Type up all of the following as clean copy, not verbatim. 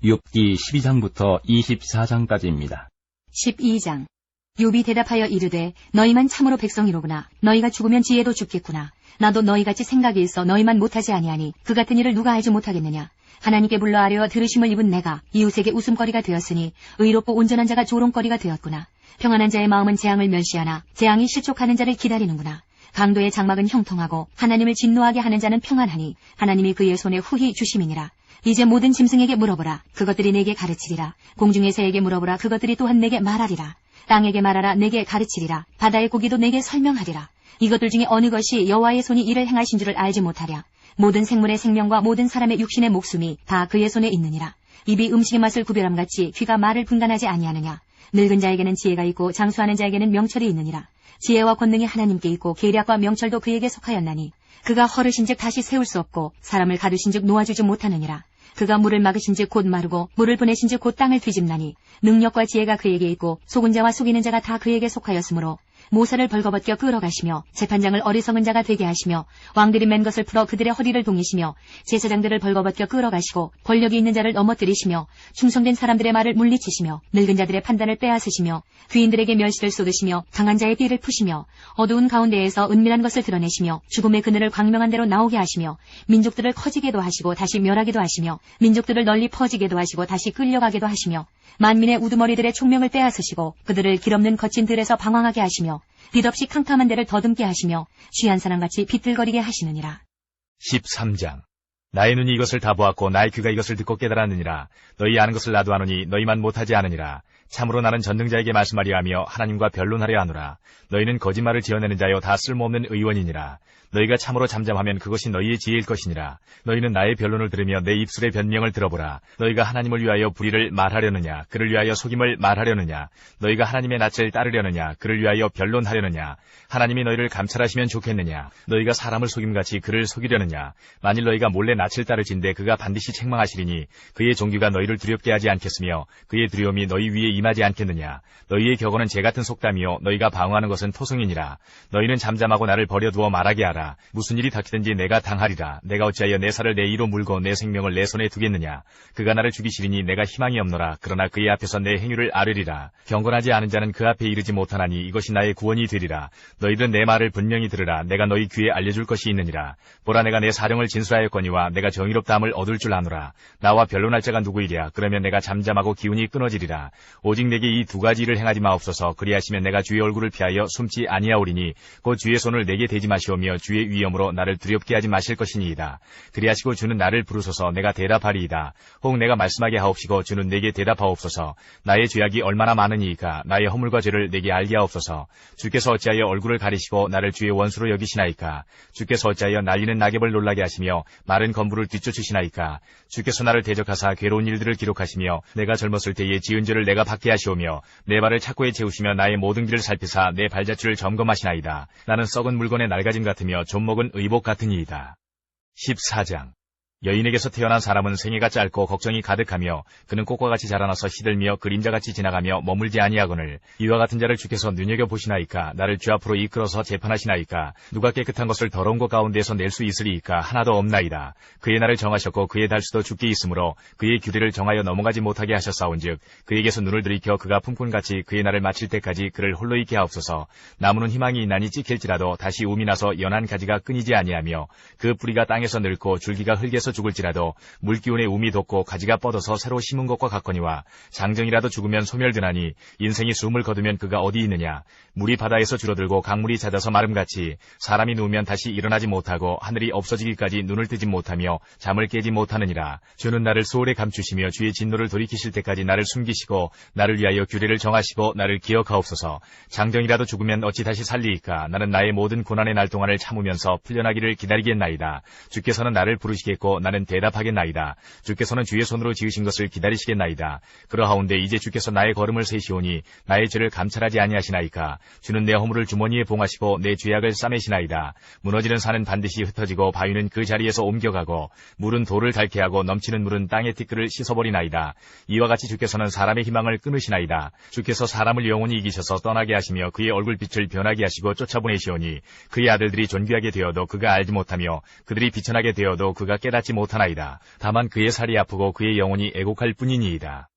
욥기 12장부터 24장까지입니다. 12장. 욥이 대답하여 이르되 너희만 참으로 백성이로구나. 너희가 죽으면 지혜도 죽겠구나. 나도 너희같이 생각이 있어 너희만 못하지 아니하니 그 같은 일을 누가 알지 못하겠느냐. 하나님께 불러 아뢰어 들으심을 입은 내가 이웃에게 웃음거리가 되었으니 의롭고 온전한 자가 조롱거리가 되었구나. 평안한 자의 마음은 재앙을 멸시하나 재앙이 실족하는 자를 기다리는구나. 강도의 장막은 형통하고 하나님을 진노하게 하는 자는 평안하니 하나님이 그의 손에 후히 주심이니라. 이제 모든 짐승에게 물어보라. 그것들이 내게 가르치리라. 공중의 새에게 물어보라. 그것들이 또한 내게 말하리라. 땅에게 말하라. 내게 가르치리라. 바다의 고기도 내게 설명하리라. 이것들 중에 어느 것이 여호와의 손이 이를 행하신 줄을 알지 못하랴. 모든 생물의 생명과 모든 사람의 육신의 목숨이 다 그의 손에 있느니라. 입이 음식의 맛을 구별함같이 귀가 말을 분간하지 아니하느냐. 늙은 자에게는 지혜가 있고 장수하는 자에게는 명철이 있느니라. 지혜와 권능이 하나님께 있고 계략과 명철도 그에게 속하였나니 그가 허르신즉 다시 세울 수 없고 사람을 가두신즉 놓아주지 못하느니라. 그가 물을 막으신즉 곧 마르고 물을 보내신즉 곧 땅을 뒤집나니 능력과 지혜가 그에게 있고 속은 자와 속이는 자가 다 그에게 속하였으므로 모사를 벌거벗겨 끌어가시며 재판장을 어리석은 자가 되게 하시며 왕들이 맨 것을 풀어 그들의 허리를 동이시며 제사장들을 벌거벗겨 끌어가시고 권력이 있는 자를 넘어뜨리시며 충성된 사람들의 말을 물리치시며 늙은 자들의 판단을 빼앗으시며 귀인들에게 멸시를 쏟으시며 강한 자의 띠를 푸시며 어두운 가운데에서 은밀한 것을 드러내시며 죽음의 그늘을 광명한 대로 나오게 하시며 민족들을 커지게도 하시고 다시 멸하기도 하시며 민족들을 널리 퍼지게도 하시고 다시 끌려가게도 하시며 만민의 우두머리들의 총명을 빼앗으시고 그들을 길없는 거친 들에서 방황하게 하시며 빛없이 캄캄한 데를 더듬게 하시며 취한 사람같이 비틀거리게 하시느니라. 13장. 나의 눈이 이것을 다 보았고 나의 귀가 이것을 듣고 깨달았느니라. 너희 아는 것을 나도 아노니 너희만 못하지 않으니라. 참으로 나는 전능자에게 말씀하려 하며 하나님과 변론하려 하노라. 너희는 거짓말을 지어내는 자여 다 쓸모없는 의원이니라. 너희가 참으로 잠잠하면 그것이 너희의 지혜일 것이니라. 너희는 나의 변론을 들으며 내 입술의 변명을 들어보라. 너희가 하나님을 위하여 불의를 말하려느냐, 그를 위하여 속임을 말하려느냐. 너희가 하나님의 낯을 따르려느냐, 그를 위하여 변론하려느냐. 하나님이 너희를 감찰하시면 좋겠느냐. 너희가 사람을 속임같이 그를 속이려느냐. 만일 너희가 몰래 낯을 따르진대 그가 반드시 책망하시리니 그의 종교가 너희를 두렵게 하지 않겠으며 그의 두려움이 너희 위에 임하지 않겠느냐. 너희의 격언은 재같은 속담이요 너희가 방어하는 것은 토성이니라. 너희는 잠잠하고 나를 버려두어 말하게 하라. 무슨 일이 닥치든지 내가 당하리라. 내가 어찌하여 내 살을 내 이로 물고 내 생명을 내 손에 두겠느냐. 그가 나를 죽이시리니 내가 희망이 없노라. 그러나 그의 앞에서 내 행위를 아뢰리라. 경건하지 않은 자는 그 앞에 이르지 못하나니 이것이 나의 구원이 되리라. 너희들은 내 말을 분명히 들으라. 내가 너희 귀에 알려줄 것이 있느니라. 보라, 내가 내 사령을 진술하였거니와 내가 정의롭다함을 얻을 줄 아노라. 나와 변론할 자가 누구이랴. 그러면 내가 잠잠하고 기운이 끊어지리라. 오직 내게 이 두 가지 일을 행하지 마옵소서. 그리하시면 내가 주의 얼굴을 피하여 숨지 아니하오리니 곧 주의 손을 내게 대지 마시오며 주의 위엄으로 나를 두렵게 하지 마실 것이니이다. 그리하시고 주는 나를 부르소서. 내가 대답하리이다. 혹 내가 말씀하게 하옵시고 주는 내게 대답하옵소서. 나의 죄악이 얼마나 많으니이까. 나의 허물과 죄를 내게 알게 하옵소서. 주께서 어찌하여 얼굴을 가리시고 나를 주의 원수로 여기시나이까. 주께서 어찌하여 날리는 낙엽을 놀라게 하시며 마른 건물을 뒤쫓으시나이까. 주께서 나를 대적하사 괴로운 일들을 기록하시며 내가 젊었을 때의 지은 죄를 내가 받게 하시오며 내 발을 착고에 채우시며 나의 모든 길을 살피사 내 발자취를 점검하시나이다. 나는 썩은 물건의 낡아짐 같으며 좀먹은 의복 같으니이다. 14장. 여인에게서 태어난 사람은 생애가 짧고 걱정이 가득하며 그는 꽃과 같이 자라나서 시들며 그림자같이 지나가며 머물지 아니하거늘 이와 같은 자를 주께서 눈여겨보시나이까. 나를 주 앞으로 이끌어서 재판하시나이까. 누가 깨끗한 것을 더러운 것 가운데서 낼 수 있으리이까. 하나도 없나이다. 그의 날을 정하셨고 그의 달수도 주께 있으므로 그의 규례를 정하여 넘어가지 못하게 하셨사온즉 그에게서 눈을 들이켜 그가 품꾼같이 그의 날을 마칠 때까지 그를 홀로 있게 하옵소서. 나무는 희망이 있나니 찍힐지라도 다시 움이 나서 연한 가지가 끊이지 아니하며 그 뿌리가 땅에서 늙고 줄기가 흙에서 죽을지라도 물기운에 움이 돋고 가지가 뻗어서 새로 심은 것과 같거니와 장정이라도 죽으면 소멸되나니 인생이 숨을 거두면 그가 어디 있느냐. 물이 바다에서 줄어들고 강물이 잦아서 마름같이 사람이 누우면 다시 일어나지 못하고 하늘이 없어지기까지 눈을 뜨지 못하며 잠을 깨지 못하느니라. 주는 나를 소홀에 감추시며 주의 진노를 돌이키실 때까지 나를 숨기시고 나를 위하여 규례를 정하시고 나를 기억하옵소서. 장정이라도 죽으면 어찌 다시 살리이까. 나는 나의 모든 고난의 날 동안을 참으면서 풀려나기를 기다리겠나이다. 주께서는 나를 부르시겠고 나는 대답하겠나이다. 주께서는 주의 손으로 지으신 것을 기다리시겠나이다. 그러하온데 이제 주께서 나의 걸음을 세시오니 나의 죄를 감찰하지 아니하시나이까. 주는 내 허물을 주머니에 봉하시고 내 죄악을 싸매시나이다. 무너지는 산은 반드시 흩어지고 바위는 그 자리에서 옮겨가고 물은 돌을 닳게 하고 넘치는 물은 땅의 티끌을 씻어버리나이다. 이와 같이 주께서는 사람의 희망을 끊으시나이다. 주께서 사람을 영원히 이기셔서 떠나게 하시며 그의 얼굴빛을 변하게 하시고 쫓아보내시오니 그의 아들들이 존귀하게 되어도 그가 알지 못하며 그들이 비천하게 되어도 그가 깨닫지 얻지 못하나이다. 다만 그의 살이 아프고 그의 영혼이 애곡할 뿐이니이다.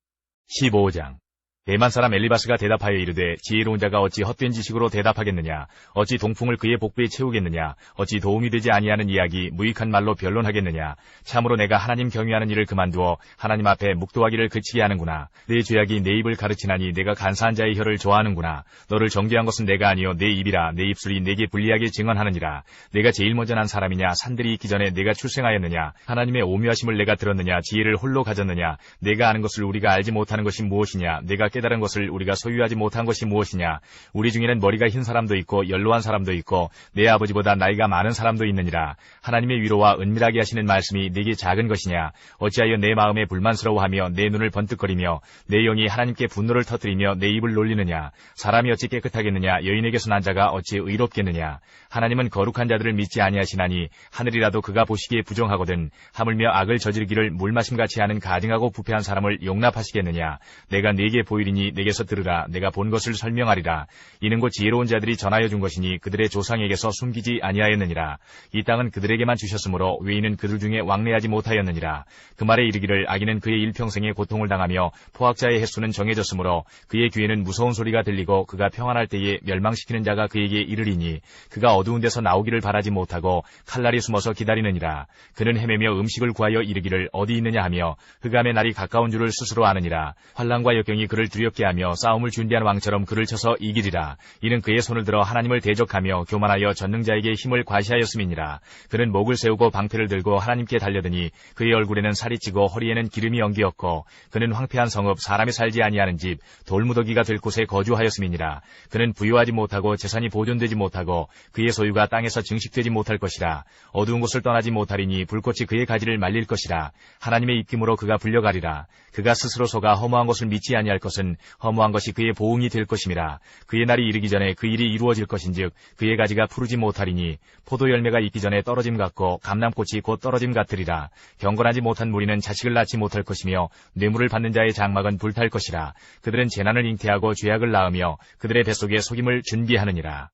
15장. 대만 사람 엘리바스가 대답하여 이르되 지혜로운 자가 어찌 헛된 지식으로 대답하겠느냐. 어찌 동풍을 그의 복부에 채우겠느냐. 어찌 도움이 되지 아니하는 이야기 무익한 말로 변론하겠느냐. 참으로 내가 하나님 경외하는 일을 그만두어 하나님 앞에 묵도하기를 그치게 하는구나. 내 죄악이 내 입을 가르치나니 내가 간사한 자의 혀를 좋아하는구나. 너를 정죄한 것은 내가 아니요 내 입이라. 내 입술이 내게 불리하게 증언하느니라. 내가 제일 먼저 난 사람이냐. 산들이 있기 전에 내가 출생하였느냐. 하나님의 오묘하심을 내가 들었느냐. 지혜를 홀로 가졌느냐. 내가 아는 것을 우리가 알지 못하는 것이 무엇이냐. 내가 깨달은 것을 우리가 소유하지 못한 것이 무엇이냐. 우리 중에는 머리가 흰 사람도 있고 연로한 사람도 있고 내 아버지보다 나이가 많은 사람도 있느니라. 하나님의 위로와 은밀하게 하시는 말씀이 내게 작은 것이냐. 어찌하여 내 마음에 불만스러워하며 내 눈을 번뜩거리며 내 영이 하나님께 분노를 터뜨리며 내 입을 놀리느냐. 사람이 어찌 깨끗하겠느냐. 여인에게서 난 자가 어찌 의롭겠느냐. 하나님은 거룩한 자들을 믿지 아니하시나니 하늘이라도 그가 보시기에 부정하거든 하물며 악을 저지르기를 물마심같이 하는 가증하고 부패한 사람을 용납하시겠느냐. 내가 네게 보이리니 내게서 들으라. 내가 본 것을 설명하리라. 이는 곧 지혜로운 자들이 전하여 준 것이니 그들의 조상에게서 숨기지 아니하였느니라. 이 땅은 그들에게만 주셨으므로 외인은 그들 중에 왕래하지 못하였느니라. 그 말에 이르기를 악인은 그의 일평생에 고통을 당하며 포악자의 횟수는 정해졌으므로 그의 귀에는 무서운 소리가 들리고 그가 평안할 때에 멸망시키는 자가 그에게 이르리니 그가 어두운 데서 나오기를 바라지 못하고 칼날이 숨어서 기다리느니라. 그는 헤매며 음식을 구하여 이르기를 어디 있느냐 하며 흑암의 날이 가까운 줄을 스스로 아느니라. 환난과 역경이 그를 두렵게 하며 싸움을 준비한 왕처럼 그를 쳐서 이기리라. 이는 그의 손을 들어 하나님을 대적하며 교만하여 전능자에게 힘을 과시하였음이니라. 그는 목을 세우고 방패를 들고 하나님께 달려드니 그의 얼굴에는 살이 찌고 허리에는 기름이 엉기었고 그는 황폐한 성읍 사람이 살지 아니하는 집 돌무더기가 될 곳에 거주하였음이니라. 그는 부유하지 못하고 재산이 보존되지 못하고 그의 소유가 땅에서 증식되지 못할 것이라. 어두운 곳을 떠나지 못하리니 불꽃이 그의 가지를 말릴 것이라. 하나님의 입김으로 그가 불려가리라. 그가 스스로 속아 허무한 것을 믿지 아니할 것은 허무한 것이 그의 보응이 될 것임이라. 그의 날이 이르기 전에 그 일이 이루어질 것인즉 그의 가지가 푸르지 못하리니 포도 열매가 있기 전에 떨어짐 같고 감람꽃이 곧 떨어짐 같으리라. 경건하지 못한 무리는 자식을 낳지 못할 것이며 뇌물을 받는 자의 장막은 불탈 것이라. 그들은 재난을 잉태하고 죄악을 낳으며 그들의 뱃속에 속임을 준비하느니라.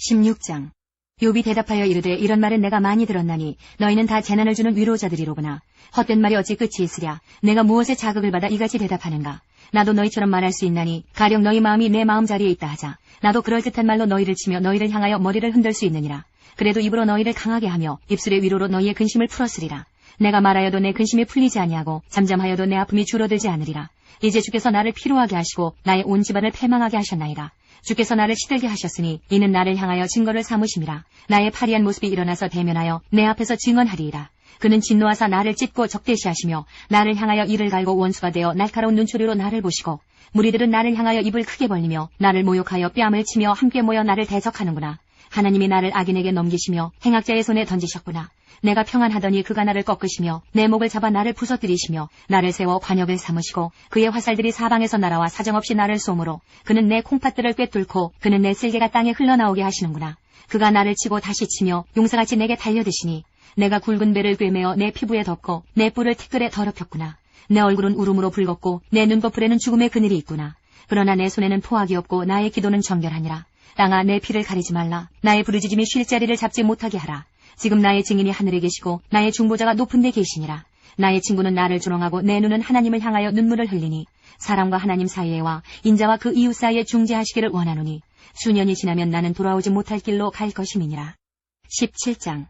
16장. 욥이 대답하여 이르되 이런 말은 내가 많이 들었나니 너희는 다 재난을 주는 위로자들이로구나. 헛된 말이 어찌 끝이 있으랴. 내가 무엇에 자극을 받아 이같이 대답하는가. 나도 너희처럼 말할 수 있나니 가령 너희 마음이 내 마음자리에 있다 하자. 나도 그럴듯한 말로 너희를 치며 너희를 향하여 머리를 흔들 수 있느니라. 그래도 입으로 너희를 강하게 하며 입술의 위로로 너희의 근심을 풀었으리라. 내가 말하여도 내 근심이 풀리지 아니하고 잠잠하여도 내 아픔이 줄어들지 않으리라. 이제 주께서 나를 피로하게 하시고 나의 온 집안을 패망하게 하셨나이다. 주께서 나를 시들게 하셨으니 이는 나를 향하여 증거를 삼으심이라. 나의 파리한 모습이 일어나서 대면하여 내 앞에서 증언하리이다. 그는 진노하사 나를 찢고 적대시하시며 나를 향하여 이를 갈고 원수가 되어 날카로운 눈초리로 나를 보시고 무리들은 나를 향하여 입을 크게 벌리며 나를 모욕하여 뺨을 치며 함께 모여 나를 대적하는구나. 하나님이 나를 악인에게 넘기시며 행악자의 손에 던지셨구나. 내가 평안하더니 그가 나를 꺾으시며 내 목을 잡아 나를 부서뜨리시며 나를 세워 관역을 삼으시고 그의 화살들이 사방에서 날아와 사정없이 나를 쏘므로 그는 내 콩팥들을 꿰뚫고 그는 내 쓸개가 땅에 흘러나오게 하시는구나. 그가 나를 치고 다시 치며 용사같이 내게 달려드시니 내가 굵은 배를 꿰매어 내 피부에 덮고 내 뿔을 티끌에 더럽혔구나. 내 얼굴은 울음으로 붉었고 내 눈꺼풀에는 죽음의 그늘이 있구나. 그러나 내 손에는 포악이 없고 나의 기도는 정결하니라. 땅아 내 피를 가리지 말라. 나의 부르짖음이 쉴 자리를 잡지 못하게 하라. 지금 나의 증인이 하늘에 계시고 나의 중보자가 높은 데 계시니라. 나의 친구는 나를 조롱하고 내 눈은 하나님을 향하여 눈물을 흘리니 사람과 하나님 사이에와 인자와 그 이웃 사이에 중재하시기를 원하노니 수년이 지나면 나는 돌아오지 못할 길로 갈 것임이니라. 17장.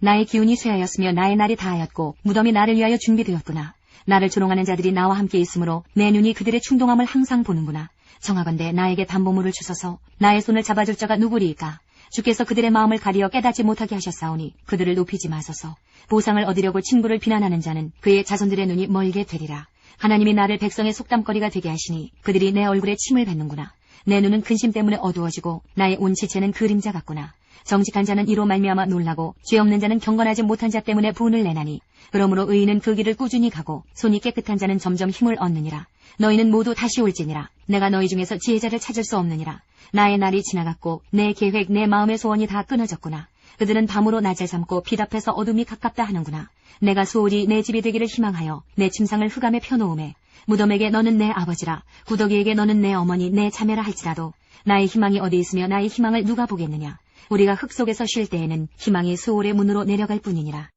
나의 기운이 쇠하였으며 나의 날이 다하였고 무덤이 나를 위하여 준비되었구나. 나를 조롱하는 자들이 나와 함께 있으므로 내 눈이 그들의 충동함을 항상 보는구나. 정하건대 나에게 담보물을 주소서. 나의 손을 잡아줄 자가 누구리이까. 주께서 그들의 마음을 가리어 깨닫지 못하게 하셨사오니 그들을 높이지 마소서. 보상을 얻으려고 친구를 비난하는 자는 그의 자손들의 눈이 멀게 되리라. 하나님이 나를 백성의 속담거리가 되게 하시니 그들이 내 얼굴에 침을 뱉는구나. 내 눈은 근심 때문에 어두워지고 나의 온 지체는 그림자 같구나. 정직한 자는 이로 말미암아 놀라고 죄 없는 자는 경건하지 못한 자 때문에 분을 내나니 그러므로 의인은 그 길을 꾸준히 가고 손이 깨끗한 자는 점점 힘을 얻느니라. 너희는 모두 다시 올지니라. 내가 너희 중에서 지혜자를 찾을 수 없느니라. 나의 날이 지나갔고 내 계획 내 마음의 소원이 다 끊어졌구나. 그들은 밤으로 낮을 삼고 빛 앞에서 어둠이 가깝다 하는구나. 내가 소홀히 내 집이 되기를 희망하여 내 침상을 흑암에 펴놓음에 무덤에게 너는 내 아버지라 구더기에게 너는 내 어머니 내 자매라 할지라도 나의 희망이 어디 있으며 나의 희망을 누가 보겠느냐. 우리가 흙 속에서 쉴 때에는 희망이 수월의 문으로 내려갈 뿐이니라.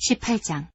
18장.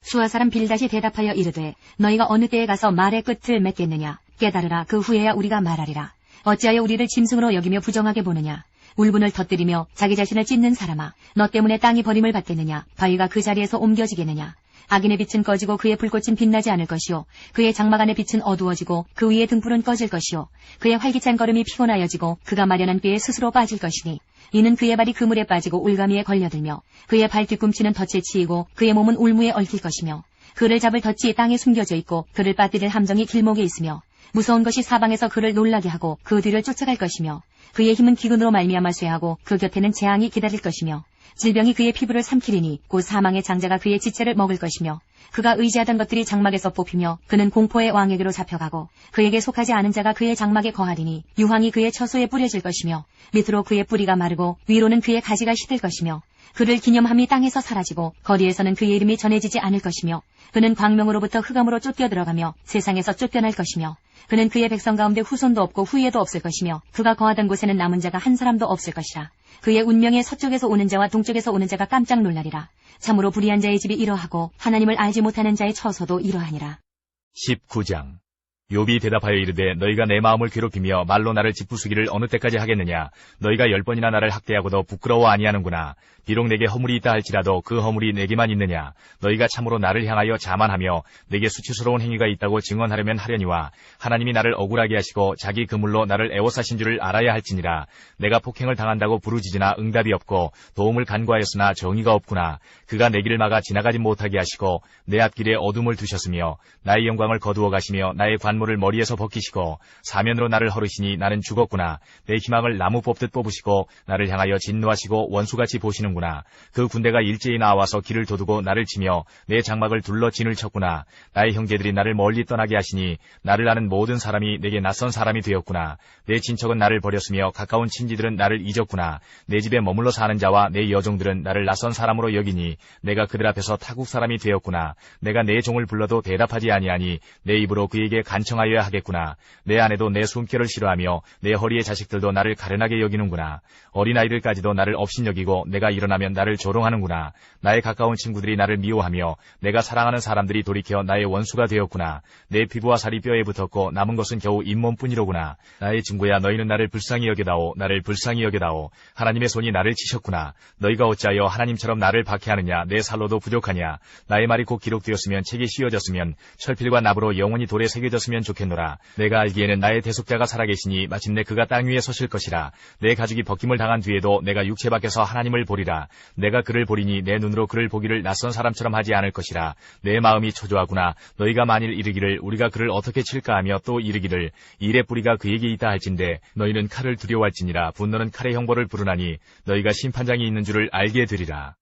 수아 사람 빌닷이 대답하여 이르되 너희가 어느 때에 가서 말의 끝을 맺겠느냐. 깨달으라. 그 후에야 우리가 말하리라. 어찌하여 우리를 짐승으로 여기며 부정하게 보느냐. 울분을 터뜨리며 자기 자신을 찢는 사람아, 너 때문에 땅이 버림을 받겠느냐. 바위가 그 자리에서 옮겨지겠느냐. 악인의 빛은 꺼지고 그의 불꽃은 빛나지 않을 것이요, 그의 장막 안의 빛은 어두워지고 그 위의 등불은 꺼질 것이요, 그의 활기찬 걸음이 피곤하여지고 그가 마련한 꾀에 스스로 빠질 것이니, 이는 그의 발이 그물에 빠지고 올가미에 걸려들며 그의 발 뒤꿈치는 덫에 치이고 그의 몸은 울무에 얽힐 것이며, 그를 잡을 덫이 땅에 숨겨져 있고 그를 빠뜨릴 함정이 길목에 있으며, 무서운 것이 사방에서 그를 놀라게 하고 그 뒤를 쫓아갈 것이며, 그의 힘은 기근으로 말미암아 쇠하고 그 곁에는 재앙이 기다릴 것이며, 질병이 그의 피부를 삼키리니 곧 사망의 장자가 그의 지체를 먹을 것이며, 그가 의지하던 것들이 장막에서 뽑히며 그는 공포의 왕에게로 잡혀가고 그에게 속하지 않은 자가 그의 장막에 거하리니 유황이 그의 처소에 뿌려질 것이며 밑으로 그의 뿌리가 마르고 위로는 그의 가지가 시들 것이며, 그를 기념함이 땅에서 사라지고 거리에서는 그의 이름이 전해지지 않을 것이며, 그는 광명으로부터 흑암으로 쫓겨 들어가며 세상에서 쫓겨날 것이며, 그는 그의 백성 가운데 후손도 없고 후예도 없을 것이며, 그가 거하던 곳에는 남은 자가 한 사람도 없을 것이라. 그의 운명에 서쪽에서 오는 자와 동쪽에서 오는 자가 깜짝 놀라리라. 참으로 불의한 자의 집이 이러하고 하나님을 알지 못하는 자의 처소도 이러하니라. 19장. 욥이 대답하여 이르되 너희가 내 마음을 괴롭히며 말로 나를 짓부수기를 어느 때까지 하겠느냐. 너희가 10번이나 나를 학대하고도 부끄러워 아니하는구나. 비록 내게 허물이 있다 할지라도 그 허물이 내게만 있느냐. 너희가 참으로 나를 향하여 자만하며 내게 수치스러운 행위가 있다고 증언하려면 하려니와, 하나님이 나를 억울하게 하시고 자기 그물로 나를 애워싸신 줄을 알아야 할지니라. 내가 폭행을 당한다고 부르짖으나 응답이 없고 도움을 간구하였으나 정의가 없구나. 그가 내 길을 막아 지나가지 못하게 하시고 내 앞길에 어둠을 두셨으며 나의 영광을 거두어 가시며 나의 관물을 머리에서 벗기시고 사면으로 나를 허르시니 나는 죽었구나. 내 희망을 나무 뽑듯 뽑으시고 나를 향하여 진노하시고 원수같이 보시는구나. 그 군대가 일제히 나와서 길을 도두고 나를 치며 내 장막을 둘러 진을 쳤구나. 나의 형제들이 나를 멀리 떠나게 하시니 나를 아는 모든 사람이 내게 낯선 사람이 되었구나. 내 친척은 나를 버렸으며 가까운 친지들은 나를 잊었구나. 내 집에 머물러 사는 자와 내 여종들은 나를 낯선 사람으로 여기니 내가 그들 앞에서 타국 사람이 되었구나. 내가 내 종을 불러도 대답하지 아니하니 내 입으로 그에게 간청하여야 하겠구나. 내 아내도 내 숨결을 싫어하며 내 허리의 자식들도 나를 가련하게 여기는구나. 어린아이들까지도 나를 업신여기고 내가 일어나면 나를 조롱하는구나. 나의 가까운 친구들이 나를 미워하며 내가 사랑하는 사람들이 돌이켜 나의 원수가 되었구나. 내 피부와 살이 뼈에 붙었고 남은 것은 겨우 잇몸뿐이로구나. 나의 친구야, 너희는 나를 불쌍히 여겨다오. 나를 불쌍히 여겨다오. 하나님의 손이 나를 치셨구나. 너희가 어찌하여 하나님처럼 나를 박해하느냐. 내 살로도 부족하냐. 나의 말이 곧 기록되었으면 책이 씌워졌으면 철필과 납으로 영원히 돌에 새겨졌으면 좋겠노라. 내가 알기에는 나의 대속자가 살아계시니 마침내 그가 땅 위에 서실 것이라. 내 가죽이 벗김을 당한 뒤에도 내가 육체 밖에서 하나님을 보리라. 내가 그를 보리니 내 눈으로 그를 보기를 낯선 사람처럼 하지 않을 것이라. 내 마음이 초조하구나. 너희가 만일 이르기를 우리가 그를 어떻게 칠까 하며 또 이르기를 일의 뿌리가 그에게 있다 할진대, 너희는 칼을 두려워할지니라. 분노는 칼의 형벌을 부르나니 너희가 심판장이 있는 줄을 알게 되리라.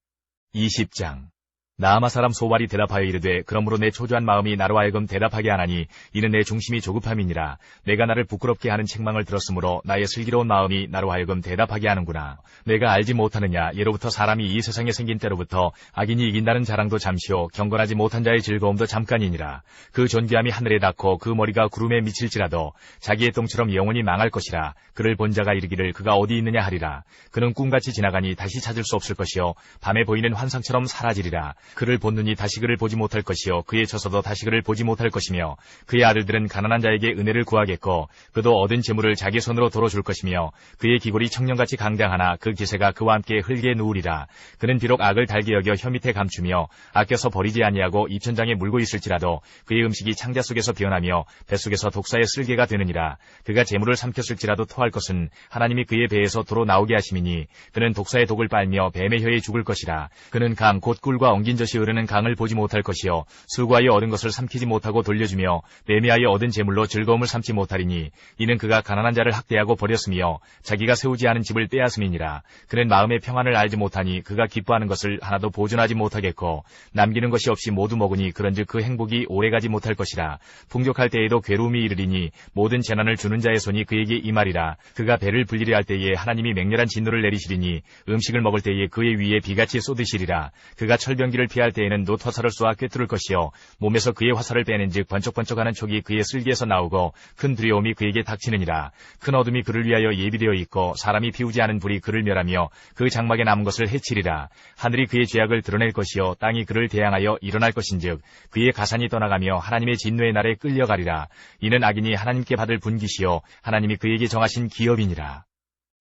20장. 나아마 사람 소발이 대답하여 이르되 그러므로 내 초조한 마음이 나로 하여금 대답하게 하나니 이는 내 중심이 조급함이니라. 내가 나를 부끄럽게 하는 책망을 들었으므로 나의 슬기로운 마음이 나로 하여금 대답하게 하는구나. 내가 알지 못하느냐. 예로부터 사람이 이 세상에 생긴 때로부터 악인이 이긴다는 자랑도 잠시요 경건하지 못한 자의 즐거움도 잠깐이니라. 그 존귀함이 하늘에 닿고 그 머리가 구름에 미칠지라도 자기의 똥처럼 영원히 망할 것이라. 그를 본 자가 이르기를 그가 어디 있느냐 하리라. 그는 꿈같이 지나가니 다시 찾을 수 없을 것이요 밤에 보이는 환상처럼 사라지리라. 그를 본 눈이 다시 그를 보지 못할 것이요 그의 처소도 다시 그를 보지 못할 것이며, 그의 아들들은 가난한 자에게 은혜를 구하겠고 그도 얻은 재물을 자기 손으로 도로 줄 것이며, 그의 기골이 청년같이 강장하나 그 기세가 그와 함께 흙에 누우리라. 그는 비록 악을 달게 여겨 혀 밑에 감추며 아껴서 버리지 아니하고 입천장에 물고 있을지라도 그의 음식이 창자 속에서 변하며 뱃속에서 독사의 쓸개가 되느니라. 그가 재물을 삼켰을지라도 토할 것은 하나님이 그의 배에서 도로 나오게 하심이니 그는 독사의 독을 빨며 뱀의 혀에 죽을 것이라. 그는 강 곧 꿀과 엉긴 젖이 흐르는 강을 보지 못할 것이요 수고하여 얻은 것을 삼키지 못하고 돌려주며 매매하여 얻은 재물로 즐거움을 삼지 못하리니 이는 그가 가난한 자를 학대하고 버렸으며 자기가 세우지 않은 집을 빼앗음이니라. 그는 마음의 평안을 알지 못하니 그가 기뻐하는 것을 하나도 보존하지 못하겠고 남기는 것이 없이 모두 먹으니 그런즉 그 행복이 오래가지 못할 것이라. 풍족할 때에도 괴로움이 이르리니 모든 재난을 주는 자의 손이 그에게 임하리라. 그가 배를 불리려 할 때에 하나님이 맹렬한 진노를 내리시리니 음식을 먹을 때에 그의 위에 비같이 쏟으시리라. 그가 철병기를 그를 피할 때에는 노터사를 쏘아 꿰뚫을 것이요 몸에서 그의 화살을 빼낸즉 번쩍번쩍하는 촉이 그의 쓸개에서 나오고 큰 두려움이 그에게 닥치느니라. 큰 어둠이 그를 위하여 예비되어 있고 사람이 피우지 않은 불이 그를 멸하며 그 장막에 남은 것을 해치리라. 하늘이 그의 죄악을 드러낼 것이요 땅이 그를 대항하여 일어날 것인즉 그의 가산이 떠나가며 하나님의 진노의 날에 끌려가리라. 이는 악인이 하나님께 받을 분깃이요 하나님이 그에게 정하신 기업이니라.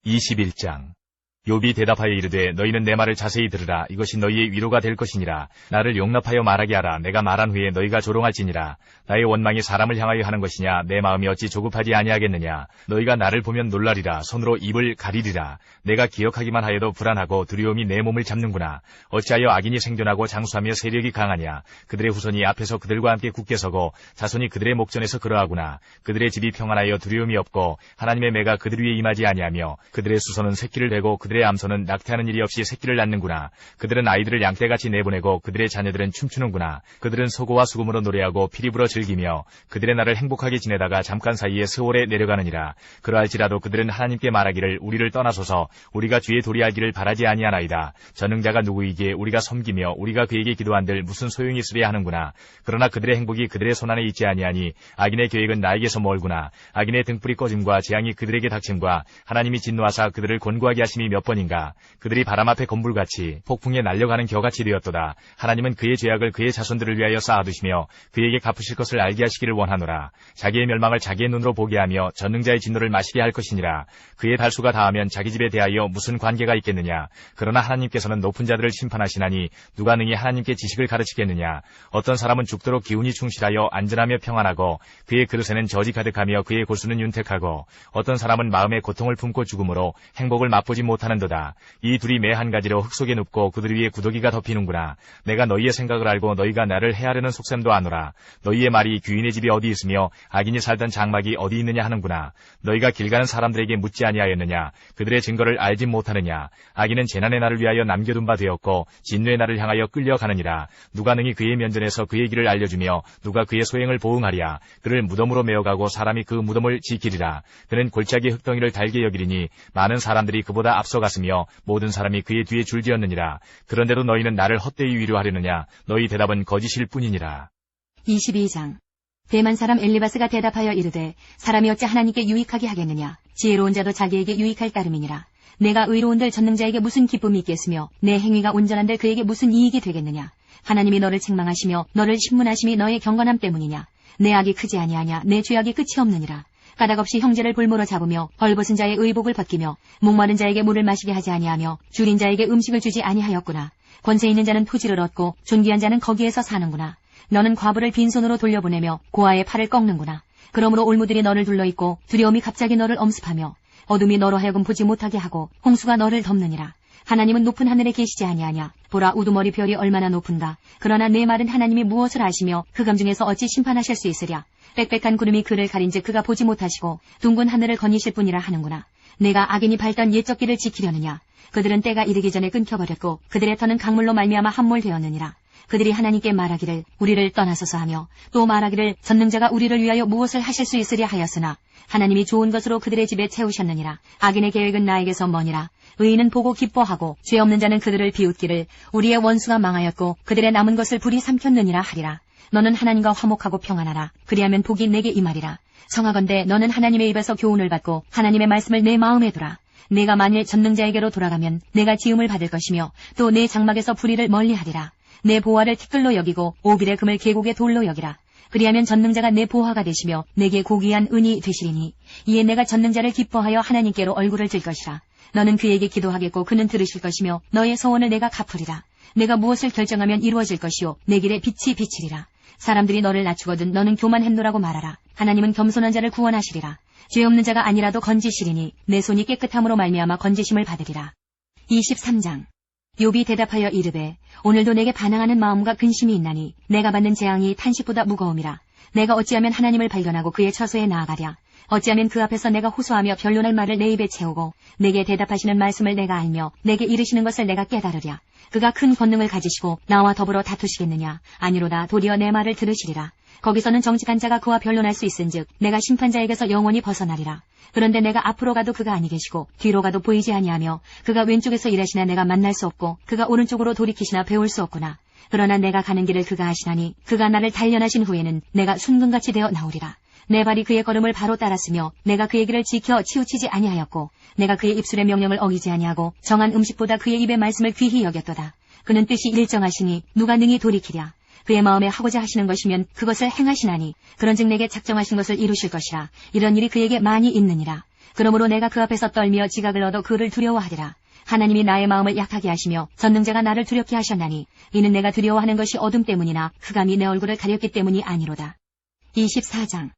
21장. 욥이 대답하여 이르되 너희는 내 말을 자세히 들으라. 이것이 너희의 위로가 될 것이니라. 나를 용납하여 말하게 하라. 내가 말한 후에 너희가 조롱할지니라. 나의 원망이 사람을 향하여 하는 것이냐. 내 마음이 어찌 조급하지 아니하겠느냐. 너희가 나를 보면 놀라리라. 손으로 입을 가리리라. 내가 기억하기만 하여도 불안하고 두려움이 내 몸을 잡는구나. 어찌하여 악인이 생존하고 장수하며 세력이 강하냐. 그들의 후손이 앞에서 그들과 함께 굳게 서고 자손이 그들의 목전에서 그러하구나. 그들의 집이 평안하여 두려움이 없고 하나님의 매가 그들 위에 임하지 아니하며 그들의 수소는 새끼를 대고 그들의 암소는 낙태하는 일이 없이 새끼를 낳는구나. 그들은 아이들을 양떼같이 내보내고 그들의 자녀들은 춤추는구나. 그들은 소고와 수금으로 노래하고 피리 불어 즐기며 그들의 날을 행복하게 지내다가 잠깐 사이에 스올에 내려가느니라. 그러할지라도 그들은 하나님께 말하기를 우리를 떠나소서. 우리가 주의 도리 알기를 바라지 아니하나이다. 전능자가 누구이기에 우리가 섬기며 우리가 그에게 기도한들 무슨 소용이 있으랴 하는구나. 그러나 그들의 행복이 그들의 손안에 있지 아니하니 악인의 계획은 나에게서 멀구나. 악인의 등불이 꺼짐과 재앙이 그들에게 닥침과 하나님이 진노하사 그들을 곤고하게 하심이 몇 번인가. 그들이 바람 앞에 건불같이 폭풍에 날려가는 겨같이 되었도다. 하나님은 그의 죄악을 그의 자손들을 위하여 쌓아두시며 그에게 갚으실 것을 알게 하시기를 원하노라. 자기의 멸망을 자기의 눈으로 보게 하며 전능자의 진노를 마시게 할 것이니라. 그의 달수가 다하면 자기 집에 대하여 무슨 관계가 있겠느냐. 그러나 하나님께서는 높은 자들을 심판하시나니 누가 능히 하나님께 지식을 가르치겠느냐. 어떤 사람은 죽도록 기운이 충실하여 안전하며 평안하고 그의 그릇에는 저지 가득하며 그의 골수는 윤택하고 어떤 사람은 마음에 고통을 품고 죽음으로 행복을 맛보지 못하는도다. 이 둘이 매 한 가지로 흙 속에 눕고 그들 위에 구더기가 덮이는구나. 내가 너희의 생각을 알고 너희가 나를 헤아르는 속셈도 아노라. 너희의 말이 귀인의 집이 어디 있으며 악인이 살던 장막이 어디 있느냐 하는구나. 너희가 길 가는 사람들에게 묻지 아니하였느냐. 그들의 증거를 알지 못하느냐. 악인은 재난의 날을 위하여 남겨둔 바 되었고 진노의 날을 향하여 끌려가느니라. 누가 능히 그의 면전에서 그의 길을 알려주며 누가 그의 소행을 보응하랴. 그를 무덤으로 메어가고 사람이 그 무덤을 지키리라. 그는 골짜기 흙덩이를 달게 여기리니 많은 사람들이 그보다 앞서갔으며 모든 사람이 그의 뒤에 줄지었느니라. 그런데도 너희는 나를 헛되이 위로하려느냐. 너희 대답은 거짓일 뿐이니라. 22장. 대만 사람 엘리바스가 대답하여 이르되 사람이 어찌 하나님께 유익하게 하겠느냐. 지혜로운 자도 자기에게 유익할 따름이니라. 내가 의로운들 전능자에게 무슨 기쁨이 있겠으며 내 행위가 온전한들 그에게 무슨 이익이 되겠느냐. 하나님이 너를 책망하시며 너를 신문하심이 너의 경건함 때문이냐. 내 악이 크지 아니하냐. 내 죄악이 끝이 없느니라. 까닭없이 형제를 볼모로 잡으며 벌벗은 자의 의복을 벗기며 목마른 자에게 물을 마시게 하지 아니하며 줄인 자에게 음식을 주지 아니하였구나. 권세 있는 자는 토지를 얻고 존귀한 자는 거기에서 사는구나. 너는 과부를 빈손으로 돌려보내며 고아의 팔을 꺾는구나. 그러므로 올무들이 너를 둘러있고 두려움이 갑자기 너를 엄습하며 어둠이 너로 하여금 보지 못하게 하고 홍수가 너를 덮느니라. 하나님은 높은 하늘에 계시지 아니하냐. 보라 우두머리 별이 얼마나 높은가. 그러나 내 말은 하나님이 무엇을 아시며 흑암 중에서 어찌 심판하실 수 있으랴. 빽빽한 구름이 그를 가린즉 그가 보지 못하시고 둥근 하늘을 거니실 뿐이라 하는구나. 내가 악인이 밟던 옛적 길을 지키려느냐. 그들은 때가 이르기 전에 끊겨버렸고 그들의 터는 강물로 말미암아 함몰되었느니라. 그들이 하나님께 말하기를 우리를 떠나소서 하며 또 말하기를 전능자가 우리를 위하여 무엇을 하실 수 있으랴 하였으나 하나님이 좋은 것으로 그들의 집에 채우셨느니라. 악인의 계획은 나에게서 머니라. 의인은 보고 기뻐하고 죄 없는 자는 그들을 비웃기를 우리의 원수가 망하였고 그들의 남은 것을 불이 삼켰느니라 하리라. 너는 하나님과 화목하고 평안하라. 그리하면 복이 내게 임하리라. 청하건대 너는 하나님의 입에서 교훈을 받고 하나님의 말씀을 내 마음에 두라. 내가 만일 전능자에게로 돌아가면 내가 지음을 받을 것이며 또 내 장막에서 불의를 멀리하리라. 내 보화를 티끌로 여기고 오빌의 금을 계곡의 돌로 여기라. 그리하면 전능자가 내 보화가 되시며 내게 고귀한 은이 되시리니 이에 내가 전능자를 기뻐하여 하나님께로 얼굴을 들 것이라. 너는 그에게 기도하겠고 그는 들으실 것이며 너의 소원을 내가 갚으리라. 내가 무엇을 결정하면 이루어질 것이요 내 길에 빛이 비치리라. 사람들이 너를 낮추거든 너는 교만했노라고 말하라. 하나님은 겸손한 자를 구원하시리라. 죄 없는 자가 아니라도 건지시리니 내 손이 깨끗함으로 말미암아 건지심을 받으리라. 23장. 욥이 대답하여 이르되 오늘도 내게 반항하는 마음과 근심이 있나니 내가 받는 재앙이 탄식보다 무거움이라. 내가 어찌하면 하나님을 발견하고 그의 처소에 나아가랴. 어찌하면 그 앞에서 내가 호소하며 변론할 말을 내 입에 채우고 내게 대답하시는 말씀을 내가 알며 내게 이르시는 것을 내가 깨달으랴. 그가 큰 권능을 가지시고 나와 더불어 다투시겠느냐. 아니로다 도리어 내 말을 들으시리라. 거기서는 정직한 자가 그와 변론할 수 있은즉 내가 심판자에게서 영원히 벗어나리라. 그런데 내가 앞으로 가도 그가 아니 계시고 뒤로 가도 보이지 아니하며 그가 왼쪽에서 일하시나 내가 만날 수 없고 그가 오른쪽으로 돌이키시나 배울 수 없구나. 그러나 내가 가는 길을 그가 아시나니 그가 나를 단련하신 후에는 내가 순금같이 되어 나오리라. 내 발이 그의 걸음을 바로 따랐으며 내가 그의 길을 지켜 치우치지 아니하였고 내가 그의 입술의 명령을 어기지 아니하고 정한 음식보다 그의 입의 말씀을 귀히 여겼도다. 그는 뜻이 일정하시니 누가 능히 돌이키랴. 그의 마음에 하고자 하시는 것이면 그것을 행하시나니 그런즉 내게 작정하신 것을 이루실 것이라. 이런 일이 그에게 많이 있느니라. 그러므로 내가 그 앞에서 떨며 지각을 얻어 그를 두려워하리라. 하나님이 나의 마음을 약하게 하시며 전능자가 나를 두렵게 하셨나니 이는 내가 두려워하는 것이 어둠 때문이나 흑암이 내 얼굴을 가렸기 때문이 아니로다. 24장.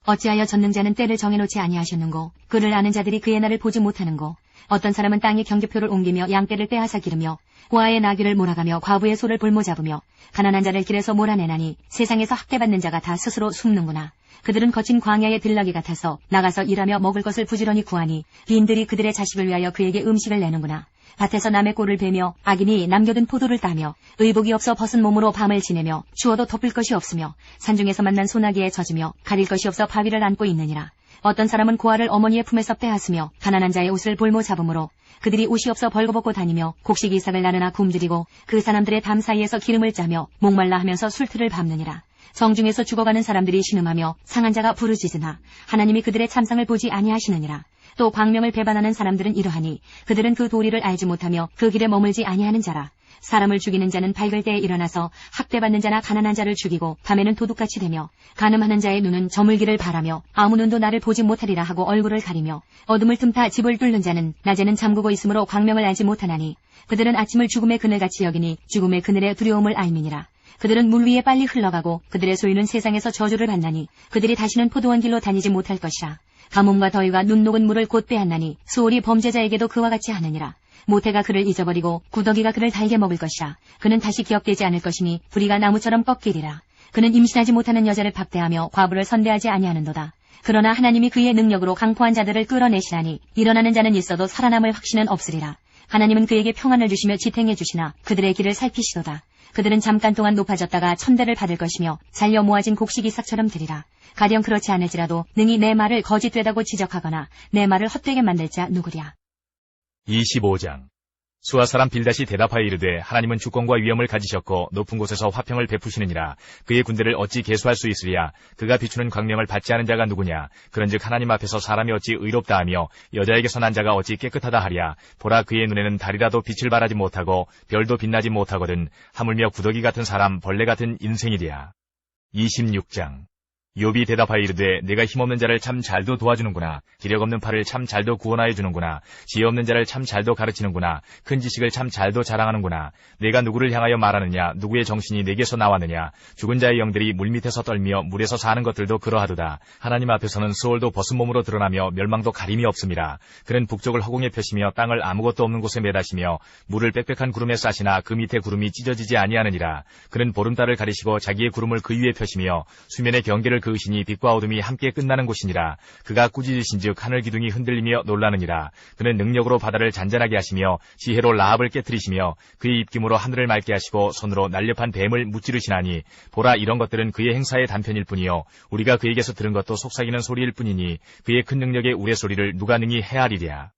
어찌하여 전능자는 때를 정해놓지 아니하셨는고 그를 아는 자들이 그의 날을 보지 못하는고 어떤 사람은 땅에 경계표를 옮기며 양떼를 빼앗아 기르며 고아의 나귀를 몰아가며 과부의 소를 볼모 잡으며 가난한 자를 길에서 몰아내나니 세상에서 학대받는 자가 다 스스로 숨는구나. 그들은 거친 광야의 들나귀 같아서 나가서 일하며 먹을 것을 부지런히 구하니 빈들이 그들의 자식을 위하여 그에게 음식을 내는구나. 밭에서 남의 꼴을 베며 악인이 남겨둔 포도를 따며 의복이 없어 벗은 몸으로 밤을 지내며 추워도 덮을 것이 없으며 산중에서 만난 소나기에 젖으며 가릴 것이 없어 바위를 안고 있느니라. 어떤 사람은 고아를 어머니의 품에서 빼앗으며 가난한 자의 옷을 볼모 잡음으로 그들이 옷이 없어 벌거벗고 다니며 곡식 이삭을 나르나 굶주리고 그 사람들의 담 사이에서 기름을 짜며 목말라 하면서 술틀을 밟느니라. 성중에서 죽어가는 사람들이 신음하며 상한 자가 부르짖으나 하나님이 그들의 참상을 보지 아니하시느니라. 또 광명을 배반하는 사람들은 이러하니 그들은 그 도리를 알지 못하며 그 길에 머물지 아니하는 자라. 사람을 죽이는 자는 밝을 때에 일어나서 학대받는 자나 가난한 자를 죽이고 밤에는 도둑같이 되며 간음하는 자의 눈은 저물기를 바라며 아무 눈도 나를 보지 못하리라 하고 얼굴을 가리며 어둠을 틈타 집을 뚫는 자는 낮에는 잠그고 있으므로 광명을 알지 못하나니 그들은 아침을 죽음의 그늘같이 여기니 죽음의 그늘의 두려움을 알미니라. 그들은 물 위에 빨리 흘러가고 그들의 소유는 세상에서 저주를 받나니 그들이 다시는 포도원 길로 다니지 못할 것이라. 가뭄과 더위가 눈 녹은 물을 곧 빼앗나니 수월이 범죄자에게도 그와 같이 하느니라. 모태가 그를 잊어버리고 구더기가 그를 달게 먹을 것이라. 그는 다시 기억되지 않을 것이니 부리가 나무처럼 꺾이리라. 그는 임신하지 못하는 여자를 박대하며 과부를 선대하지 아니하는도다. 그러나 하나님이 그의 능력으로 강포한 자들을 끌어내시나니 일어나는 자는 있어도 살아남을 확신은 없으리라. 하나님은 그에게 평안을 주시며 지탱해 주시나 그들의 길을 살피시도다. 그들은 잠깐 동안 높아졌다가 천대를 받을 것이며 잘려 모아진 곡식 이삭처럼 되리라. 가령 그렇지 않을지라도 능히 내 말을 거짓되다고 지적하거나 내 말을 헛되게 만들 자 누구랴. 25장. 수아 사람 빌닷이 대답하여 이르되 하나님은 주권과 위엄을 가지셨고 높은 곳에서 화평을 베푸시느니라. 그의 군대를 어찌 계수할 수 있으랴. 그가 비추는 광명을 받지 않은 자가 누구냐. 그런즉 하나님 앞에서 사람이 어찌 의롭다 하며 여자에게서 난 자가 어찌 깨끗하다 하랴. 보라, 그의 눈에는 달이라도 빛을 발하지 못하고 별도 빛나지 못하거든 하물며 구더기 같은 사람, 벌레 같은 인생이랴. 26장. 욥이 대답하여 이르되 내가 힘없는 자를 참 잘도 도와주는구나. 기력 없는 팔을 참 잘도 구원하여 주는구나. 지혜 없는 자를 참 잘도 가르치는구나. 큰 지식을 참 잘도 자랑하는구나. 내가 누구를 향하여 말하느냐. 누구의 정신이 내게서 나왔느냐. 죽은 자의 영들이 물밑에서 떨며 물에서 사는 것들도 그러하도다. 하나님 앞에서는 수월도 벗은 몸으로 드러나며 멸망도 가림이 없음이라. 그는 북쪽을 허공에 펴시며 땅을 아무것도 없는 곳에 매다시며 물을 빽빽한 구름에 싸시나 그 밑에 구름이 찢어지지 아니하느니라. 그는 보름달을 가리시고 자기의 구름을 그 위에 펴시며 수면의 경계를 그으시니 빛과 어둠이 함께 끝나는 곳이니라. 그가 꾸짖으신즉 하늘 기둥이 흔들리며 놀라느니라. 그는 능력으로 바다를 잔잔하게 하시며 지혜로 라합을 깨트리시며 그의 입김으로 하늘을 맑게 하시고 손으로 날렵한 뱀을 무찌르시나니 보라, 이런 것들은 그의 행사의 단편일 뿐이요 우리가 그에게서 들은 것도 속삭이는 소리일 뿐이니 그의 큰 능력의 우레소리를 누가 능히 헤아리랴.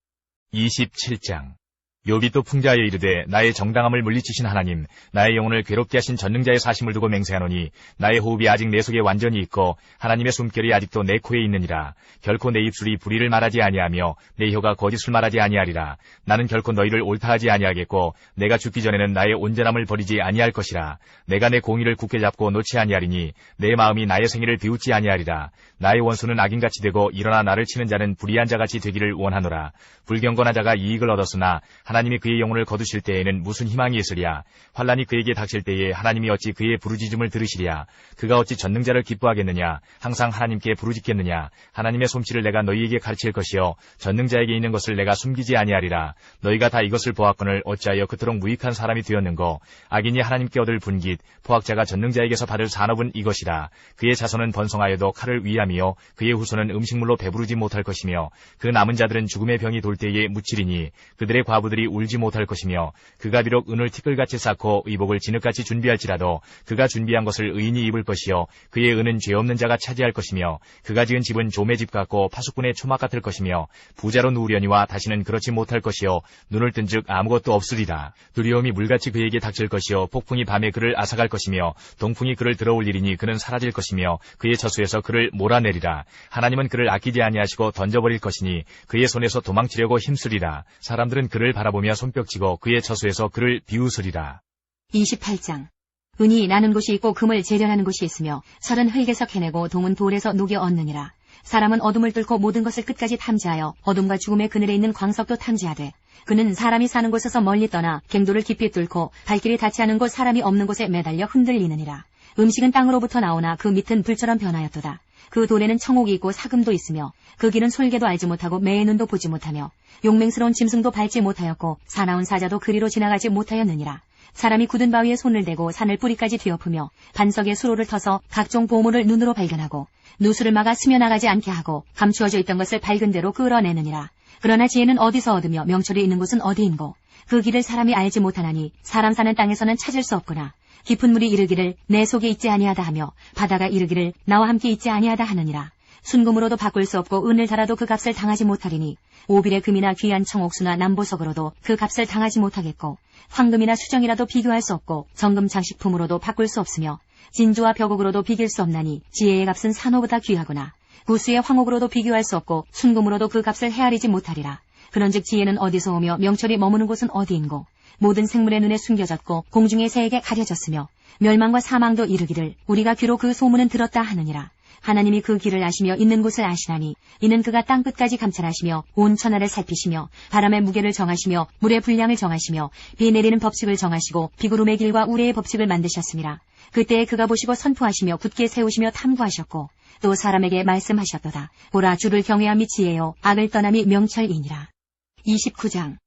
27장. 욥이 또 풍자하여 이르되 나의 정당함을 물리치신 하나님, 나의 영혼을 괴롭게 하신 전능자의 사심을 두고 맹세하노니 나의 호흡이 아직 내 속에 완전히 있고 하나님의 숨결이 아직도 내 코에 있느니라. 결코 내 입술이 불의를 말하지 아니하며 내 혀가 거짓을 말하지 아니하리라. 나는 결코 너희를 옳다하지 아니하겠고 내가 죽기 전에는 나의 온전함을 버리지 아니할 것이라. 내가 내 공의를 굳게 잡고 놓지 아니하리니 내 마음이 나의 생애를 비웃지 아니하리라. 나의 원수는 악인같이 되고 일어나 나를 치는 자는 불의한 자같이 되기를 원하노라. 불경건한 자가 이익을 얻었으나 하나님이 그의 영혼을 거두실 때에는 무슨 희망이 있으랴. 환난이 그에게 닥칠 때에 하나님이 어찌 그의 부르짖음을 들으시랴. 그가 어찌 전능자를 기뻐하겠느냐. 항상 하나님께 부르짖겠느냐. 하나님의 솜씨를 내가 너희에게 가르칠 것이요 전능자에게 있는 것을 내가 숨기지 아니하리라. 너희가 다 이것을 보았거늘 어찌하여 그토록 무익한 사람이 되었는고. 악인이 하나님께 얻을 분깃, 포학자가 전능자에게서 받을 산업은 이것이라. 그의 자손은 번성하여도 칼을 위함이요 그의 후손은 음식물로 배부르지 못할 것이며 그 남은 자들은 죽음의 병이 돌 때에 묻히리니 그들의 과부들이 그리 울지 못할 것이며 그가 비록 은을 티끌같이 쌓고 의복을 진흙같이 준비할지라도 그가 준비한 것을 의인이 입을 것이요 그의 은은 죄 없는 자가 차지할 것이며 그가 지은 집은 조매집 같고 파수꾼의 초막 같을 것이며 부자로 누우려니와 다시는 그렇지 못할 것이요 눈을 뜬즉 아무것도 없으리라. 두려움이 물같이 그에게 닥칠 것이요 폭풍이 밤에 그를 앗아갈 것이며 동풍이 그를 들어올리리니 그는 사라질 것이며 그의 저수에서 그를 몰아내리라. 하나님은 그를 아끼지 아니하시고 던져버릴 것이니 그의 손에서 도망치려고 힘쓰리라. 사람들은 그를 바라보며 손뼉치고 그의 저수에서 그를 비웃으리라. 28장. 은이 나는 곳이 있고 금을 재련하는 곳이 있으며 철은 흙에서 캐내고 동은 돌에서 녹여 얻느니라. 사람은 어둠을 뚫고 모든 것을 끝까지 탐지하여 어둠과 죽음의 그늘에 있는 광석도 탐지하되 그는 사람이 사는 곳에서 멀리 떠나 갱도를 깊이 뚫고 발길이 닿지 않은 곳 사람이 없는 곳에 매달려 흔들리느니라. 음식은 땅으로부터 나오나 그 밑은 불처럼 변하였도다. 그 돌에는 청옥이 있고 사금도 있으며 그 길은 솔개도 알지 못하고 매의 눈도 보지 못하며 용맹스러운 짐승도 밟지 못하였고 사나운 사자도 그리로 지나가지 못하였느니라. 사람이 굳은 바위에 손을 대고 산을 뿌리까지 뒤엎으며 반석에 수로를 터서 각종 보물을 눈으로 발견하고 누수를 막아 스며나가지 않게 하고 감추어져 있던 것을 밝은 대로 끌어내느니라. 그러나 지혜는 어디서 얻으며 명철이 있는 곳은 어디인고 그 길을 사람이 알지 못하나니 사람 사는 땅에서는 찾을 수 없구나. 깊은 물이 이르기를 내 속에 있지 아니하다 하며 바다가 이르기를 나와 함께 있지 아니하다 하느니라. 순금으로도 바꿀 수 없고 은을 달아도 그 값을 당하지 못하리니 오빌의 금이나 귀한 청옥수나 남보석으로도 그 값을 당하지 못하겠고 황금이나 수정이라도 비교할 수 없고 정금 장식품으로도 바꿀 수 없으며 진주와 벽옥으로도 비길 수 없나니 지혜의 값은 산호보다 귀하구나. 구수의 황옥으로도 비교할 수 없고 순금으로도 그 값을 헤아리지 못하리라. 그런즉 지혜는 어디서 오며 명철이 머무는 곳은 어디인고 모든 생물의 눈에 숨겨졌고 공중의 새에게 가려졌으며 멸망과 사망도 이르기를 우리가 귀로 그 소문은 들었다 하느니라. 하나님이 그 길을 아시며 있는 곳을 아시나니 이는 그가 땅끝까지 감찰하시며 온 천하를 살피시며 바람의 무게를 정하시며 물의 분량을 정하시며 비 내리는 법칙을 정하시고 비구름의 길과 우레의 법칙을 만드셨습니다. 그때에 그가 보시고 선포하시며 굳게 세우시며 탐구하셨고 또 사람에게 말씀하셨도다. 보라 주를 경외함이 지혜요 악을 떠남이 명철이니라. 29장.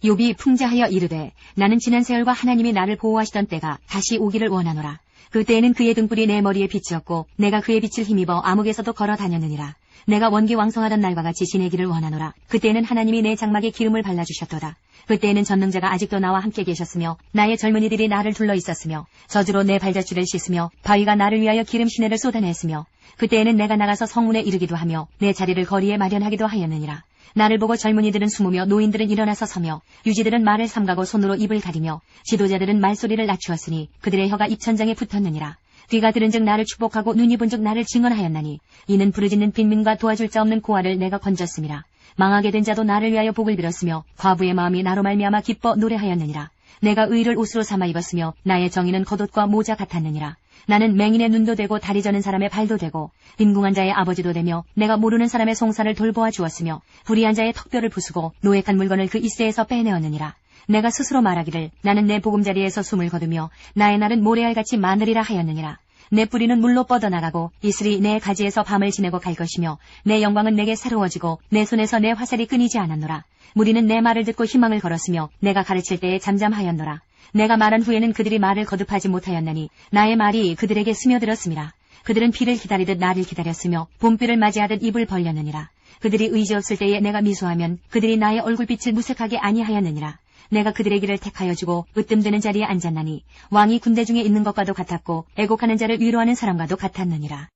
욥이 풍자하여 이르되 나는 지난 세월과 하나님이 나를 보호하시던 때가 다시 오기를 원하노라. 그때에는 그의 등불이 내 머리에 빛이었고 내가 그의 빛을 힘입어 암흑에서도 걸어 다녔느니라. 내가 원기왕성하던 날과 같이 지내기를 원하노라. 그때에는 하나님이 내 장막에 기름을 발라주셨도다. 그때에는 전능자가 아직도 나와 함께 계셨으며 나의 젊은이들이 나를 둘러 있었으며 저주로 내 발자취를 씻으며 바위가 나를 위하여 기름 시내를 쏟아냈으며 그때에는 내가 나가서 성문에 이르기도 하며 내 자리를 거리에 마련하기도 하였느니라. 나를 보고 젊은이들은 숨으며 노인들은 일어나서 서며 유지들은 말을 삼가고 손으로 입을 가리며 지도자들은 말소리를 낮추었으니 그들의 혀가 입천장에 붙었느니라. 귀가 들은즉 나를 축복하고 눈이 본즉 나를 증언하였나니 이는 부르짖는 빈민과 도와줄 자 없는 고아를 내가 건졌음이라. 망하게 된 자도 나를 위하여 복을 빌었으며 과부의 마음이 나로 말미암아 기뻐 노래하였느니라. 내가 의를 옷으로 삼아 입었으며 나의 정의는 겉옷과 모자 같았느니라. 나는 맹인의 눈도 되고 다리 저는 사람의 발도 되고 빈궁한 자의 아버지도 되며 내가 모르는 사람의 송사를 돌보아 주었으며 불의한 자의 턱뼈를 부수고 노획한 물건을 그 이새에서 빼내었느니라. 내가 스스로 말하기를 나는 내 보금자리에서 숨을 거두며 나의 날은 모래알같이 마늘이라 하였느니라. 내 뿌리는 물로 뻗어나가고 이슬이 내 가지에서 밤을 지내고 갈 것이며 내 영광은 내게 새로워지고 내 손에서 내 화살이 끊이지 않았노라. 무리는 내 말을 듣고 희망을 걸었으며 내가 가르칠 때에 잠잠하였노라. 내가 말한 후에는 그들이 말을 거듭하지 못하였나니 나의 말이 그들에게 스며들었음이라. 그들은 비를 기다리듯 나를 기다렸으며 봄비를 맞이하듯 입을 벌렸느니라. 그들이 의지 없을 때에 내가 미소하면 그들이 나의 얼굴빛을 무색하게 아니하였느니라. 내가 그들의 길을 택하여 주고 으뜸되는 자리에 앉았나니 왕이 군대 중에 있는 것과도 같았고 애곡하는 자를 위로하는 사람과도 같았느니라.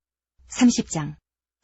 30장.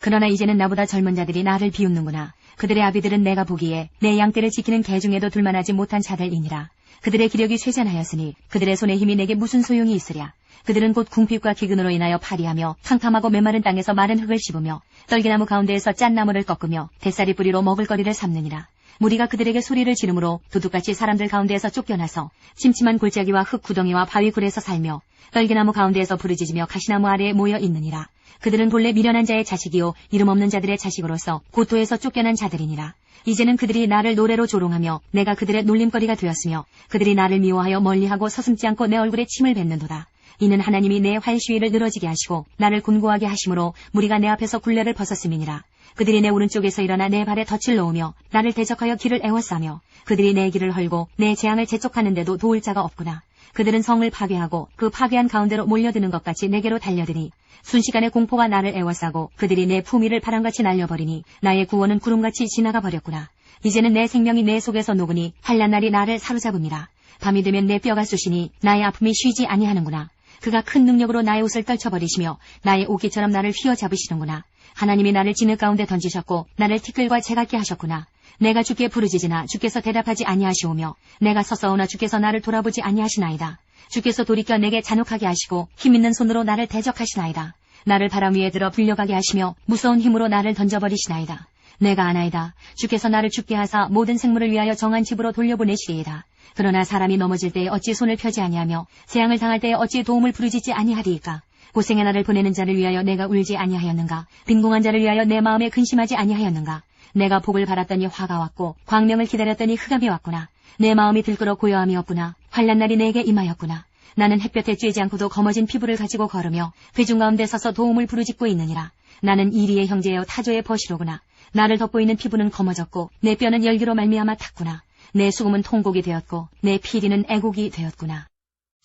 그러나 이제는 나보다 젊은 자들이 나를 비웃는구나. 그들의 아비들은 내가 보기에 내 양떼를 지키는 개 중에도 둘만하지 못한 자들이니라. 그들의 기력이 쇠잔하였으니 그들의 손의 힘이 내게 무슨 소용이 있으랴. 그들은 곧 궁핍과 기근으로 인하여 파리하며 캄캄하고 메마른 땅에서 마른 흙을 씹으며 떨기나무 가운데에서 짠 나무를 꺾으며 뱃살이 뿌리로 먹을거리를 삼느니라. 무리가 그들에게 소리를 지르므로 도둑같이 사람들 가운데에서 쫓겨나서 침침한 골짜기와 흙 구덩이와 바위 굴에서 살며 떨기나무 가운데에서 부르짖으며 가시나무 아래에 모여 있느니라. 그들은 본래 미련한 자의 자식이요 이름 없는 자들의 자식으로서 고토에서 쫓겨난 자들이니라. 이제는 그들이 나를 노래로 조롱하며 내가 그들의 놀림거리가 되었으며 그들이 나를 미워하여 멀리하고 서슴지 않고 내 얼굴에 침을 뱉는도다. 이는 하나님이 내 활시위를 늘어지게 하시고 나를 곤고하게 하심으로 무리가 내 앞에서 굴레를 벗었음이니라. 그들이 내 오른쪽에서 일어나 내 발에 덫을 놓으며 나를 대적하여 길을 애워싸며 그들이 내 길을 헐고 내 재앙을 재촉하는데도 도울 자가 없구나. 그들은 성을 파괴하고 그 파괴한 가운데로 몰려드는 것 같이 내게로 달려드니 순식간에 공포가 나를 애워싸고 그들이 내 품위를 바람같이 날려버리니 나의 구원은 구름같이 지나가 버렸구나. 이제는 내 생명이 내 속에서 녹으니 한란날이 나를 사로잡음이라. 밤이 되면 내 뼈가 쑤시니 나의 아픔이 쉬지 아니하는구나. 그가 큰 능력으로 나의 옷을 떨쳐버리시며 나의 옷깃처럼 나를 휘어잡으시는구나. 하나님이 나를 진흙 가운데 던지셨고 나를 티끌과 재같게 하셨구나. 내가 주께 부르짖으나 주께서 대답하지 아니하시오며 내가 서서오나 주께서 나를 돌아보지 아니하시나이다. 주께서 돌이켜 내게 잔혹하게 하시고 힘있는 손으로 나를 대적하시나이다. 나를 바람 위에 들어 불려가게 하시며 무서운 힘으로 나를 던져버리시나이다. 내가 아나이다. 주께서 나를 죽게 하사 모든 생물을 위하여 정한 집으로 돌려보내시리이다. 그러나 사람이 넘어질 때에 어찌 손을 펴지 아니하며 재앙을 당할 때에 어찌 도움을 부르짖지 아니하리이까. 고생의 날을 보내는 자를 위하여 내가 울지 아니하였는가. 빈궁한 자를 위하여 내 마음에 근심하지 아니하였는가. 내가 복을 바랐더니 화가 왔고 광명을 기다렸더니 흑암이 왔구나. 내 마음이 들끓어 고요함이었구나. 환난날이 내게 임하였구나. 나는 햇볕에 쬐지 않고도 검어진 피부를 가지고 걸으며 회중 가운데 서서 도움을 부르짖고 있느니라. 나는 이리의 형제여 타조의 버시로구나. 나를 덮고 있는 피부는 검어졌고 내 뼈는 열기로 말미암아 탔구나. 내 수금은 통곡이 되었고 내 피리는 애곡이 되었구나.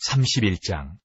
31장.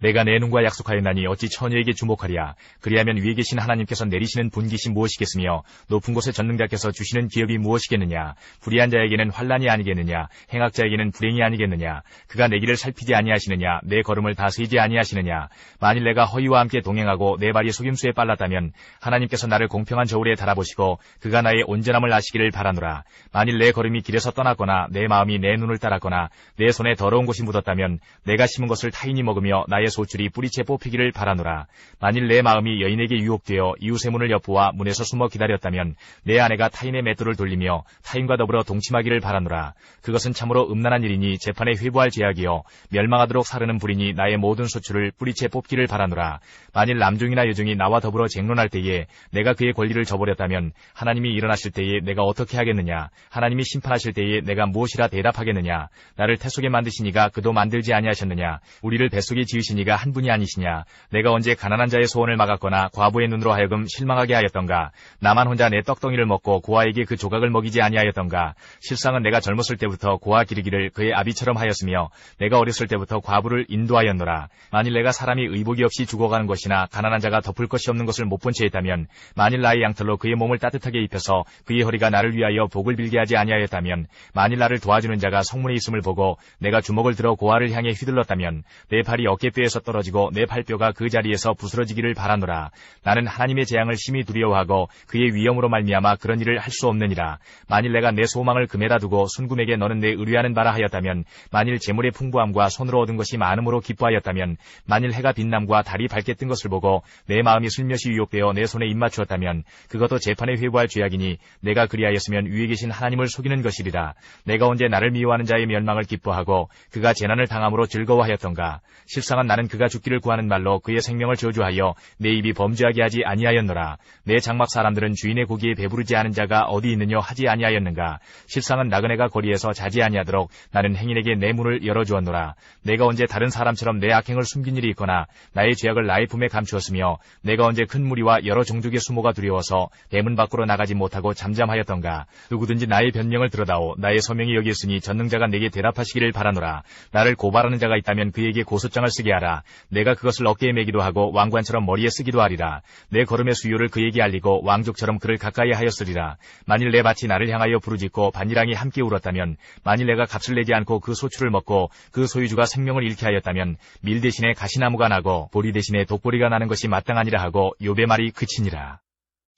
내가 내 눈과 약속하였나니 어찌 처녀에게 주목하랴. 그리하면 위에 계신 하나님께서 내리시는 분깃이 무엇이겠으며 높은 곳의 전능자께서 주시는 기업이 무엇이겠느냐. 불의한 자에게는 환난이 아니겠느냐. 행악자에게는 불행이 아니겠느냐. 그가 내 길을 살피지 아니하시느냐. 내 걸음을 다스리지 아니하시느냐. 만일 내가 허위와 함께 동행하고 내 발이 속임수에 빨랐다면 하나님께서 나를 공평한 저울에 달아보시고 그가 나의 온전함을 아시기를 바라노라. 만일 내 걸음이 길에서 떠났거나 내 마음이 내 눈을 따랐거나 내 손에 더러운 것이 묻었다면 내가 심은 것을 타인이 먹으며 나의 소출이 뿌리채 뽑히기를 바라노라. 만일 내 마음이 여인에게 유혹되어 이웃의 문을 엿보아 문에서 숨어 기다렸다면 내 아내가 타인의 맷돌을 돌리며 타인과 더불어 동침하기를 바라노라. 그것은 참으로 음란한 일이니 재판에 회부할 죄악이요 멸망하도록 사르는 불이니 나의 모든 소출을 뿌리채 뽑기를 바라노라. 만일 남종이나 여종이 나와 더불어 쟁론할 때에 내가 그의 권리를 저버렸다면 하나님이 일어나실 때에 내가 어떻게 하겠느냐. 하나님이 심판하실 때에 내가 무엇이라 대답하겠느냐. 나를 태속에 만드시니가 그도 만들지 아니하셨느냐. 우리를 뱃속에 지으시니 이가 한 분이 아니시냐. 내가 언제 가난한 자의 소원을 막았거나 과부의 눈으로 하여금 실망하게 하였던가. 나만 혼자 내 떡덩이를 먹고 고아에게 그 조각을 먹이지 아니하였던가. 실상은 내가 젊었을 때부터 고아 기르기를 그의 아비처럼 하였으며 내가 어렸을 때부터 과부를 인도하였노라. 만일 내가 사람이 의복이 없이 죽어가는 것이나 가난한 자가 덮을 것이 없는 것을 못 본 채 했다면 만일 나의 양털로 그의 몸을 따뜻하게 입혀서 그의 허리가 나를 위하여 복을 빌게 하지 아니하였다면 만일 나를 도와주는 자가 성문에 있음을 보고 내가 주먹을 들어 고아를 향해 휘둘렀다면 내 발이 어깨뼈에 에서 떨어지고 내 팔뼈가 그 자리에서 부스러지기를 바라노라. 나는 하나님의 재앙을 심히 두려워하고 그의 위엄으로 말미암아 그런 일을 할 수 없느니라. 만일 내가 내 소망을 금에다 두고 순금에게 너는 내 의뢰하는 바라 하였다면 만일 재물의 풍부함과 손으로 얻은 것이 많음으로 기뻐하였다면 만일 해가 빛남과 달이 밝게 뜬 것을 보고 내 마음이 슬며시 유혹되어 내 손에 입맞추었다면 그것도 재판에 회부할 죄악이니 내가 그리하였으면 위에 계신 하나님을 속이는 것이리라. 내가 언제 나를 미워하는 자의 멸망을 기뻐하고 그가 재난을 당함으로 즐거워하였던가. 실상은 나는 그가 죽기를 구하는 말로 그의 생명을 저주하여 내 입이 범죄하게 하지 아니하였노라. 내 장막 사람들은 주인의 고기에 배부르지 않은 자가 어디 있느냐 하지 아니하였는가. 실상은 나그네가 거리에서 자지 아니하도록 나는 행인에게 내 문을 열어주었노라. 내가 언제 다른 사람처럼 내 악행을 숨긴 일이 있거나 나의 죄악을 나의 품에 감추었으며 내가 언제 큰 무리와 여러 종족의 수모가 두려워서 대문 밖으로 나가지 못하고 잠잠하였던가. 누구든지 나의 변명을 들어다오. 나의 서명이 여기 있으니 전능자가 내게 대답하시기를 바라노라. 나를 고발하는 자가 있다면 그에게 고소장을 쓰게 하라. 내가 그것을 어깨에 매기도 하고 왕관처럼 머리에 쓰기도 하리라. 내 걸음의 수요를 그에게 알리고 왕족처럼 그를 가까이 하였으리라. 만일 내 밭이 나를 향하여 부르짖고 반이랑이 함께 울었다면 만일 내가 값을 내지 않고 그 소출을 먹고 그 소유주가 생명을 잃게 하였다면 밀 대신에 가시나무가 나고 보리 대신에 독보리가 나는 것이 마땅하니라 하고 욥의 말이 그치니라.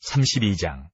32장.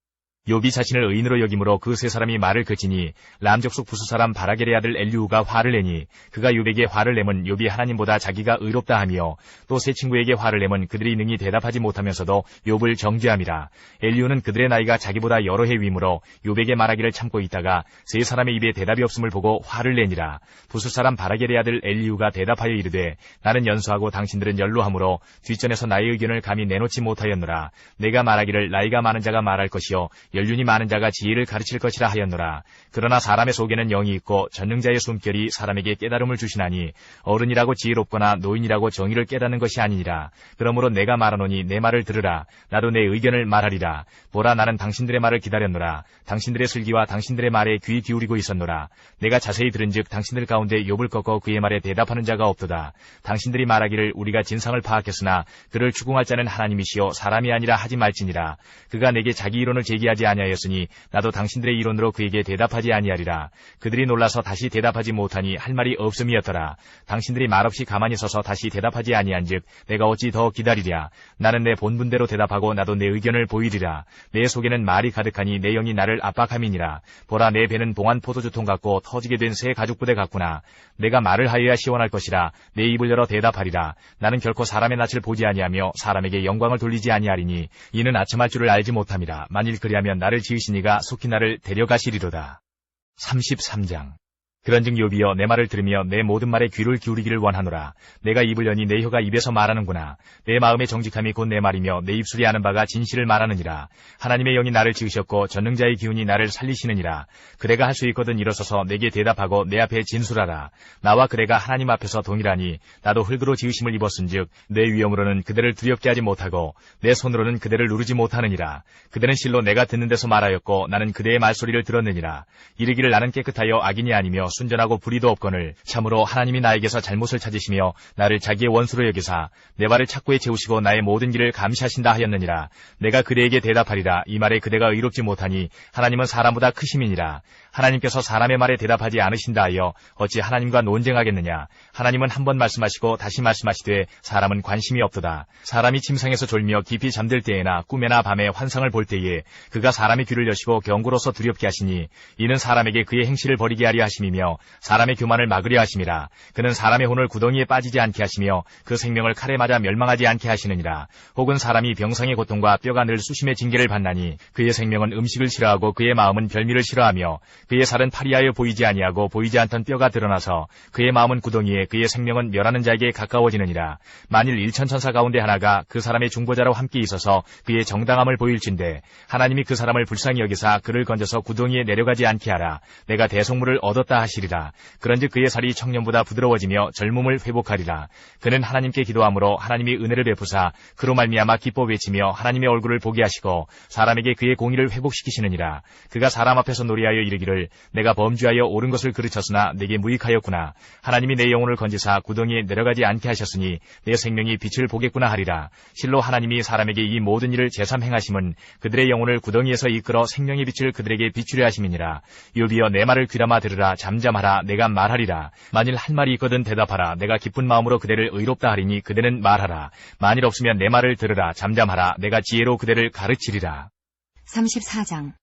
욥이 자신을 의인으로 여김으로 그 세 사람이 말을 그치니 람족속 부수 사람 바라겔의 아들 엘리후가 화를 내니 그가 욥에게 화를 내면 욥이 하나님보다 자기가 의롭다 하며 또 세 친구에게 화를 내면 그들이 능히 대답하지 못하면서도 욥을 정죄함이라. 엘리후는 그들의 나이가 자기보다 여러 해 위므로 욥에게 말하기를 참고 있다가 세 사람의 입에 대답이 없음을 보고 화를 내니라. 부수 사람 바라겔의 아들 엘리후가 대답하여 이르되 나는 연소하고 당신들은 연로하므로 뒷전에서 나의 의견을 감히 내놓지 못하였노라. 내가 말하기를 나이가 많은 자가 말할 것이요 연륜이 많은 자가 지혜를 가르칠 것이라 하였노라. 그러나 사람의 속에는 영이 있고 전능자의 숨결이 사람에게 깨달음을 주시나니 어른이라고 지혜롭거나 노인이라고 정의를 깨닫는 것이 아니니라. 그러므로 내가 말하노니 내 말을 들으라. 나도 내 의견을 말하리라. 보라, 나는 당신들의 말을 기다렸노라. 당신들의 슬기와 당신들의 말에 귀 기울이고 있었노라. 내가 자세히 들은즉 당신들 가운데 욥을 꺾어 그의 말에 대답하는 자가 없도다. 당신들이 말하기를 우리가 진상을 파악했으나 그를 추궁할 자는 하나님이시요 사람이 아니라 하지 말지니라. 그가 내게 자기 이론을 제기하지 아니하였으니 나도 당신들의 이론으로 그에게 대답하지 아니하리라. 그들이 놀라서 다시 대답하지 못하니 할 말이 없음이었더라. 당신들이 말없이 가만히 서서 다시 대답하지 아니한즉 내가 어찌 더 기다리랴. 나는 내 본분대로 대답하고 나도 내 의견을 보이리라. 내 속에는 말이 가득하니 내 영이 나를 압박함이니라. 보라, 내 배는 봉한 포도주통 같고 터지게 된 새 가죽부대 같구나. 내가 말을 하여야 시원할 것이라. 내 입을 열어 대답하리라. 나는 결코 사람의 낯을 보지 아니하며 사람에게 영광을 돌리지 아니하리니 이는 아첨할 줄을 알지 못함이라. 만일 그리하면 나를 지으신 이가 속히 나를 데려가시리로다. 33장. 그런즉 욥이여, 내 말을 들으며 내 모든 말에 귀를 기울이기를 원하노라. 내가 입을 여니 내 혀가 입에서 말하는구나. 내 마음의 정직함이 곧 내 말이며 내 입술이 아는 바가 진실을 말하느니라. 하나님의 영이 나를 지으셨고 전능자의 기운이 나를 살리시느니라. 그대가 할 수 있거든 일어서서 내게 대답하고 내 앞에 진술하라. 나와 그대가 하나님 앞에서 동일하니 나도 흙으로 지으심을 입었은즉 내 위엄으로는 그대를 두렵게 하지 못하고 내 손으로는 그대를 누르지 못하느니라. 그대는 실로 내가 듣는 데서 말하였고 나는 그대의 말소리를 들었느니라. 이르기를 나는 깨끗하여 악인이 아니며 순전하고 불의도 없거늘 참으로 하나님이 나에게서 잘못을 찾으시며 나를 자기의 원수로 여기사 내 발을 착고에 채우시고 나의 모든 길을 감시하신다 하였느니라. 내가 그대에게 대답하리라. 이 말에 그대가 의롭지 못하니 하나님은 사람보다 크심이니라. 하나님께서 사람의 말에 대답하지 않으신다 하여 어찌 하나님과 논쟁하겠느냐. 하나님은 한 번 말씀하시고 다시 말씀하시되 사람은 관심이 없도다. 사람이 침상에서 졸며 깊이 잠들 때에나 꿈에나 밤에 환상을 볼 때에 그가 사람의 귀를 여시고 경고로서 두렵게 하시니 이는 사람에게 그의 행실을 버리게 하려 하심이며 사람의 교만을 막으려 하심이라. 그는 사람의 혼을 구덩이에 빠지지 않게 하시며 그 생명을 칼에 맞아 멸망하지 않게 하시느니라. 혹은 사람이 병상의 고통과 뼈가 늘 수심의 징계를 받나니 그의 생명은 음식을 싫어하고 그의 마음은 별미를 싫어하며 그의 살은 파리하여 보이지 아니하고 보이지 않던 뼈가 드러나서 그의 마음은 구덩이에 그의 생명은 멸하는 자에게 가까워지느니라. 만일 일천천사 가운데 하나가 그 사람의 중보자로 함께 있어서 그의 정당함을 보일진대 하나님이 그 사람을 불쌍히 여기사 그를 건져서 구덩이에 내려가지 않게 하라. 내가 대속물을 얻었다 하시리라. 그런즉 그의 살이 청년보다 부드러워지며 젊음을 회복하리라. 그는 하나님께 기도함으로 하나님이 은혜를 베푸사 그로 말미암아 기뻐 외치며 하나님의 얼굴을 보게 하시고 사람에게 그의 공의를 회복시키시느니라. 그가 사람 앞에서 노래하여 이르기를 내가 범죄하여 옳은 것을 그르쳤으나 내게 무익하였구나. 하나님이 내 영혼을 건지사 구덩이에 내려가지 않게 하셨으니 내 생명이 빛을 보겠구나 하리라. 실로 하나님이 사람에게 이 모든 일을 제삼 행하심은 그들의 영혼을 구덩이에서 이끌어 생명의 빛을 그들에게 비추려 하심이니라. 욥이여, 내 말을 귀담아 들으라. 잠잠하라. 내가 말하리라. 만일 할 말이 있거든 대답하라. 내가 기쁜 마음으로 그대를 의롭다 하리니 그대는 말하라. 만일 없으면 내 말을 들으라. 잠잠하라. 내가 지혜로 그대를 가르치리라. 34장.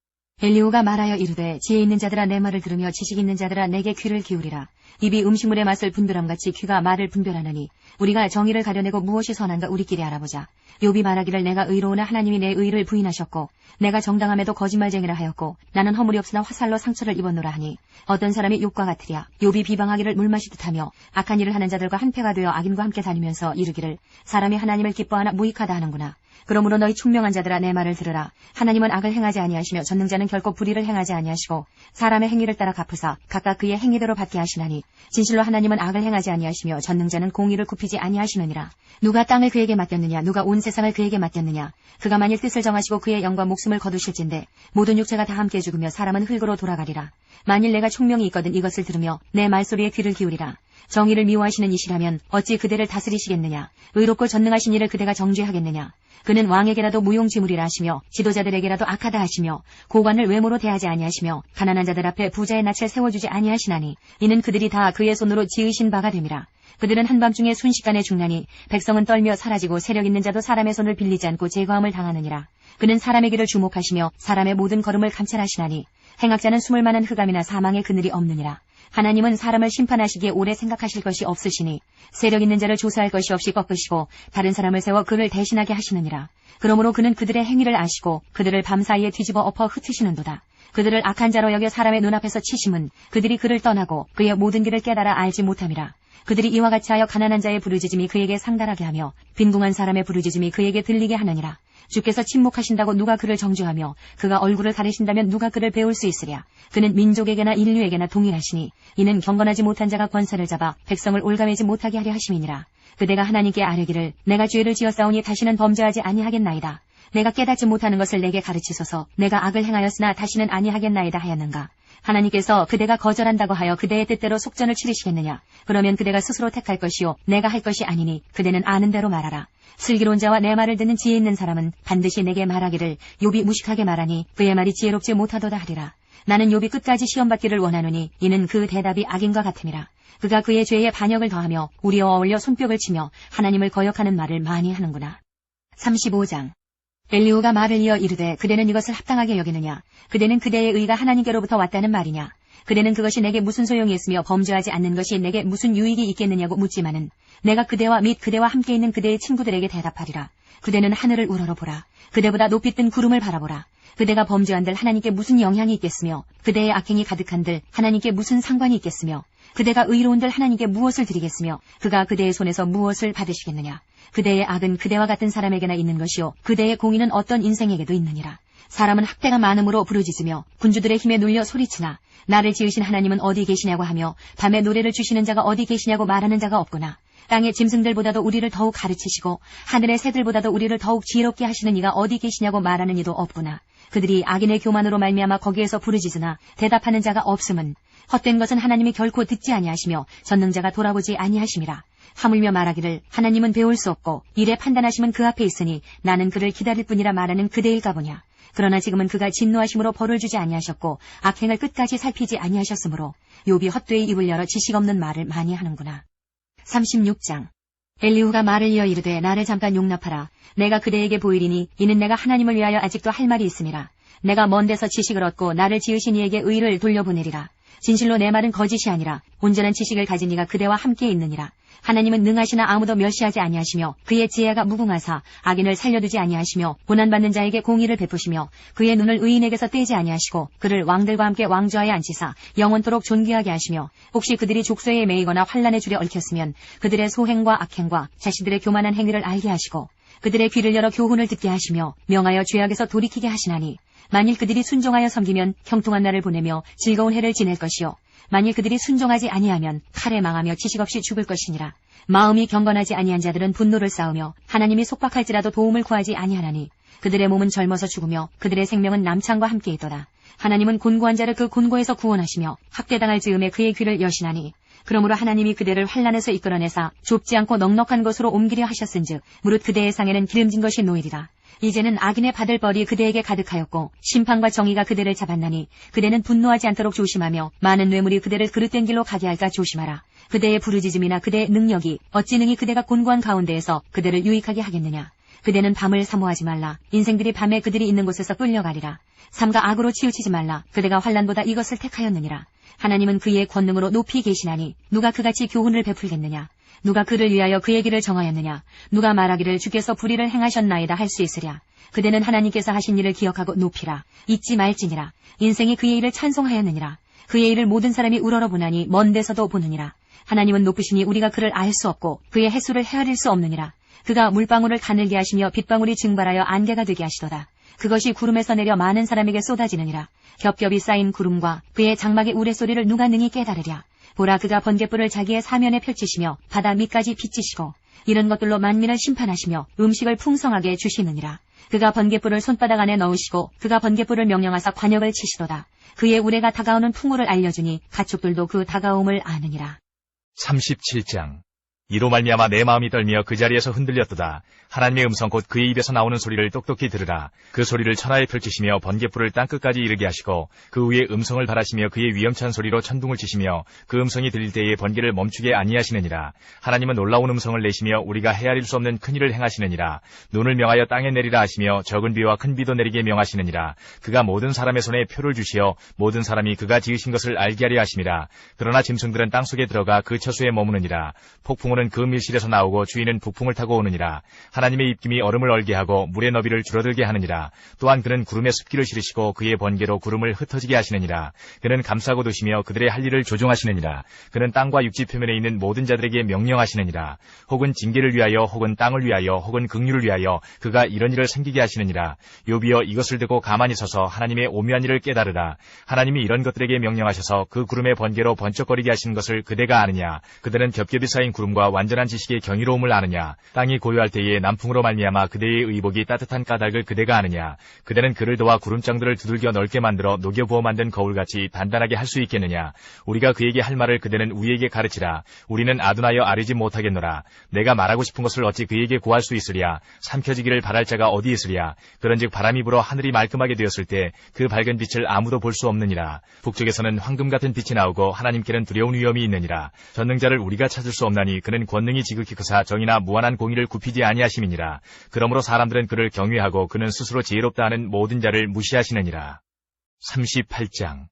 엘리후가 말하여 이르되 지혜 있는 자들아 내 말을 들으며 지식 있는 자들아 내게 귀를 기울이라. 입이 음식물의 맛을 분별함같이 귀가 말을 분별하느니 우리가 정의를 가려내고 무엇이 선한가 우리끼리 알아보자. 욥이 말하기를 내가 의로우나 하나님이 내 의를 부인하셨고 내가 정당함에도 거짓말쟁이라 하였고 나는 허물이 없으나 화살로 상처를 입었노라 하니 어떤 사람이 욥과 같으랴. 욥이 비방하기를 물 마시듯 하며 악한 일을 하는 자들과 한패가 되어 악인과 함께 다니면서 이르기를 사람이 하나님을 기뻐하나 무익하다 하는구나. 그러므로 너희 총명한 자들아 내 말을 들으라. 하나님은 악을 행하지 아니하시며 전능자는 결코 불의를 행하지 아니하시고 사람의 행위를 따라 갚으사 각각 그의 행위대로 받게 하시나니 진실로 하나님은 악을 행하지 아니하시며 전능자는 공의를 굽히지 아니하시느니라. 누가 땅을 그에게 맡겼느냐. 누가 온 세상을 그에게 맡겼느냐. 그가 만일 뜻을 정하시고 그의 영과 목숨을 거두실진데 모든 육체가 다 함께 죽으며 사람은 흙으로 돌아가리라. 만일 내가 총명이 있거든 이것을 들으며 내 말소리에 귀를 기울이라. 정의를 미워하시는 이시라면 어찌 그대를 다스리시겠느냐. 의롭고 전능하신 이를 그대가 정죄하겠느냐. 그는 왕에게라도 무용지물이라 하시며 지도자들에게라도 악하다 하시며 고관을 외모로 대하지 아니하시며 가난한 자들 앞에 부자의 낯을 세워주지 아니하시나니 이는 그들이 다 그의 손으로 지으신 바가 됨이라. 그들은 한밤중에 순식간에 죽나니 백성은 떨며 사라지고 세력 있는 자도 사람의 손을 빌리지 않고 제거함을 당하느니라. 그는 사람의 길을 주목하시며 사람의 모든 걸음을 감찰하시나니 행악자는 숨을 만한 흑암이나 사망의 그늘이 없느니라. 하나님은 사람을 심판하시기에 오래 생각하실 것이 없으시니 세력 있는 자를 조사할 것이 없이 꺾으시고 다른 사람을 세워 그를 대신하게 하시느니라. 그러므로 그는 그들의 행위를 아시고 그들을 밤사이에 뒤집어 엎어 흩으시는도다. 그들을 악한 자로 여겨 사람의 눈앞에서 치심은 그들이 그를 떠나고 그의 모든 길을 깨달아 알지 못함이라. 그들이 이와 같이 하여 가난한 자의 부르짖음이 그에게 상달하게 하며 빈궁한 사람의 부르짖음이 그에게 들리게 하느니라. 주께서 침묵하신다고 누가 그를 정죄하며 그가 얼굴을 가리신다면 누가 그를 배울 수 있으랴. 그는 민족에게나 인류에게나 동일하시니 이는 경건하지 못한 자가 권세를 잡아 백성을 올가매지 못하게 하려 하심이니라. 그대가 하나님께 아뢰기를 내가 죄를 지었사오니 다시는 범죄하지 아니하겠나이다. 내가 깨닫지 못하는 것을 내게 가르치소서. 내가 악을 행하였으나 다시는 아니하겠나이다 하였는가. 하나님께서 그대가 거절한다고 하여 그대의 뜻대로 속전을 치르시겠느냐. 그러면 그대가 스스로 택할 것이요 내가 할 것이 아니니 그대는 아는 대로 말하라. 슬기로운 자와 내 말을 듣는 지혜 있는 사람은 반드시 내게 말하기를 욥이 무식하게 말하니 그의 말이 지혜롭지 못하도다 하리라. 나는 욥이 끝까지 시험받기를 원하노니 이는 그 대답이 악인과 같음이라. 그가 그의 죄에 반역을 더하며 우리와 어울려 손뼉을 치며 하나님을 거역하는 말을 많이 하는구나. 35장. 엘리후가 말을 이어 이르되 그대는 이것을 합당하게 여기느냐? 그대는 그대의 의가 하나님께로부터 왔다는 말이냐? 그대는 그것이 내게 무슨 소용이 있으며 범죄하지 않는 것이 내게 무슨 유익이 있겠느냐고 묻지만은 내가 그대와 및 그대와 함께 있는 그대의 친구들에게 대답하리라. 그대는 하늘을 우러러보라. 그대보다 높이 뜬 구름을 바라보라. 그대가 범죄한들 하나님께 무슨 영향이 있겠으며 그대의 악행이 가득한들 하나님께 무슨 상관이 있겠으며 그대가 의로운들 하나님께 무엇을 드리겠으며 그가 그대의 손에서 무엇을 받으시겠느냐. 그대의 악은 그대와 같은 사람에게나 있는 것이요 그대의 공의는 어떤 인생에게도 있느니라. 사람은 학대가 많음으로 부르짖으며 군주들의 힘에 눌려 소리치나 나를 지으신 하나님은 어디 계시냐고 하며 밤에 노래를 주시는 자가 어디 계시냐고 말하는 자가 없구나. 땅의 짐승들보다도 우리를 더욱 가르치시고 하늘의 새들보다도 우리를 더욱 지혜롭게 하시는 이가 어디 계시냐고 말하는 이도 없구나. 그들이 악인의 교만으로 말미암아 거기에서 부르짖으나 대답하는 자가 없음은 헛된 것은 하나님이 결코 듣지 아니하시며 전능자가 돌아보지 아니하심이라. 하물며 말하기를 하나님은 배울 수 없고 일에 판단하심은 그 앞에 있으니 나는 그를 기다릴 뿐이라 말하는 그대일까 보냐. 그러나 지금은 그가 진노하심으로 벌을 주지 아니하셨고 악행을 끝까지 살피지 아니하셨으므로 욥이 헛되이 입을 열어 지식 없는 말을 많이 하는구나. 36장. 엘리후가 말을 이어 이르되 나를 잠깐 용납하라. 내가 그대에게 보이리니 이는 내가 하나님을 위하여 아직도 할 말이 있음이라. 내가 먼 데서 지식을 얻고 나를 지으신 이에게 의를 돌려보내리라. 진실로 내 말은 거짓이 아니라 온전한 지식을 가진 이가 그대와 함께 있느니라. 하나님은 능하시나 아무도 멸시하지 아니하시며 그의 지혜가 무궁하사 악인을 살려두지 아니하시며 고난받는 자에게 공의를 베푸시며 그의 눈을 의인에게서 떼지 아니하시고 그를 왕들과 함께 왕좌에 앉히사 영원토록 존귀하게 하시며 혹시 그들이 족쇄에 매이거나 환란의 줄에 얽혔으면 그들의 소행과 악행과 자신들의 교만한 행위를 알게 하시고 그들의 귀를 열어 교훈을 듣게 하시며 명하여 죄악에서 돌이키게 하시나니 만일 그들이 순종하여 섬기면 형통한 날을 보내며 즐거운 해를 지낼 것이요 만일 그들이 순종하지 아니하면 칼에 망하며 지식 없이 죽을 것이니라. 마음이 경건하지 아니한 자들은 분노를 쌓으며 하나님이 속박할지라도 도움을 구하지 아니하나니 그들의 몸은 젊어서 죽으며 그들의 생명은 남창과 함께 있도다. 하나님은 곤고한 자를 그 곤고에서 구원하시며 학대당할 즈음에 그의 귀를 여시나니 그러므로 하나님이 그대를 환란에서 이끌어내사 좁지 않고 넉넉한 곳으로 옮기려 하셨은즉 무릇 그대의 상에는 기름진 것이 놓이리라. 이제는 악인의 받을 벌이 그대에게 가득하였고 심판과 정의가 그대를 잡았나니 그대는 분노하지 않도록 조심하며 많은 뇌물이 그대를 그릇된 길로 가게 할까 조심하라. 그대의 부르짖음이나 그대의 능력이 어찌 능히 그대가 곤고한 가운데에서 그대를 유익하게 하겠느냐. 그대는 밤을 사모하지 말라. 인생들이 밤에 그들이 있는 곳에서 끌려가리라. 삼가 악으로 치우치지 말라. 그대가 환난보다 이것을 택하였느니라. 하나님은 그의 권능으로 높이 계시나니 누가 그같이 교훈을 베풀겠느냐. 누가 그를 위하여 그의 길을 정하였느냐. 누가 말하기를 주께서 불의를 행하셨나이다 할 수 있으랴. 그대는 하나님께서 하신 일을 기억하고 높이라. 잊지 말지니라. 인생이 그의 일을 찬송하였느니라. 그의 일을 모든 사람이 우러러보나니 먼 데서도 보느니라. 하나님은 높으시니 우리가 그를 알 수 없고 그의 횟수를 헤아릴 수 없느니라. 그가 물방울을 가늘게 하시며 빗방울이 증발하여 안개가 되게 하시도다. 그것이 구름에서 내려 많은 사람에게 쏟아지느니라. 겹겹이 쌓인 구름과 그의 장막의 우레소리를 누가 능히 깨달으랴. 보라 그가 번갯불을 자기의 사면에 펼치시며 바다 밑까지 빚지시고 이런 것들로 만민을 심판하시며 음식을 풍성하게 주시느니라. 그가 번갯불을 손바닥 안에 넣으시고 그가 번갯불을 명령하사 관역을 치시도다. 그의 우레가 다가오는 풍우를 알려주니 가축들도 그 다가옴을 아느니라. 37장. 이로 말미암아 내 마음이 떨며 그 자리에서 흔들렸도다. 하나님의 음성 곧 그의 입에서 나오는 소리를 똑똑히 들으라. 그 소리를 천하에 펼치시며 번갯불을 땅끝까지 이르게 하시고 그 위에 음성을 발하시며 그의 위험찬 소리로 천둥을 치시며 그 음성이 들릴 때에 번개를 멈추게 아니하시느니라. 하나님은 놀라운 음성을 내시며 우리가 헤아릴 수 없는 큰 일을 행하시느니라. 눈을 명하여 땅에 내리라 하시며 적은 비와 큰 비도 내리게 명하시느니라. 그가 모든 사람의 손에 표를 주시어 모든 사람이 그가 지으신 것을 알게 하려 하심이라. 그러나 짐승들은 땅속에 들어가 그 처수에 머무느니라. 폭풍우는 그 밀실에서 나오고 주인은 북풍을 타고 오느니라. 하나님의 입김이 얼음을 얼게 하고 물의 너비를 줄어들게 하느니라. 또한 그는 구름에 습기를 실으시고 그의 번개로 구름을 흩어지게 하시느니라. 그는 감싸고 두시며 그들의 할 일을 조종하시느니라. 그는 땅과 육지 표면에 있는 모든 자들에게 명령하시느니라. 혹은 징계를 위하여 혹은 땅을 위하여 혹은 긍휼을 위하여 그가 이런 일을 생기게 하시느니라. 욥이여 이것을 듣고 가만히 서서 하나님의 오묘한 일을 깨달으라. 하나님이 이런 것들에게 명령하셔서 그 구름의 번개로 번쩍거리게 하시는 것을 그대가 아느냐. 그들은 겹겹이 쌓인 구름과 지식과 완전한 지식의 경이로움을 아느냐? 땅이 고요할 때에 남풍으로 말미암아 그대의 의복이 따뜻한 까닭을 그대가 아느냐? 그대는 그를 도와 구름장들을 두들겨 넓게 만들어 녹여 부어 만든 거울같이 단단하게 할 수 있겠느냐? 우리가 그에게 할 말을 그대는 우리에게 가르치라. 우리는 아둔하여 아뢰지 못하겠노라. 내가 말하고 싶은 것을 어찌 그에게 구할 수 있으랴? 삼켜지기를 바랄 자가 어디 있으랴? 그런즉 바람이 불어 하늘이 말끔하게 되었을 때 그 밝은 빛을 아무도 볼 수 없느니라. 북쪽에서는 황금 같은 빛이 나오고 하나님께는 두려운 위엄이 있느니라. 전능자를 우리가 찾을 수 없나니 그는 권능이 지극히 크사 정의나 무한한 공의를 굽히지 아니하심이니라. 그러므로 사람들은 그를 경외하고 그는 스스로 지혜롭다 하는 모든 자를 무시하시느니라. 38장.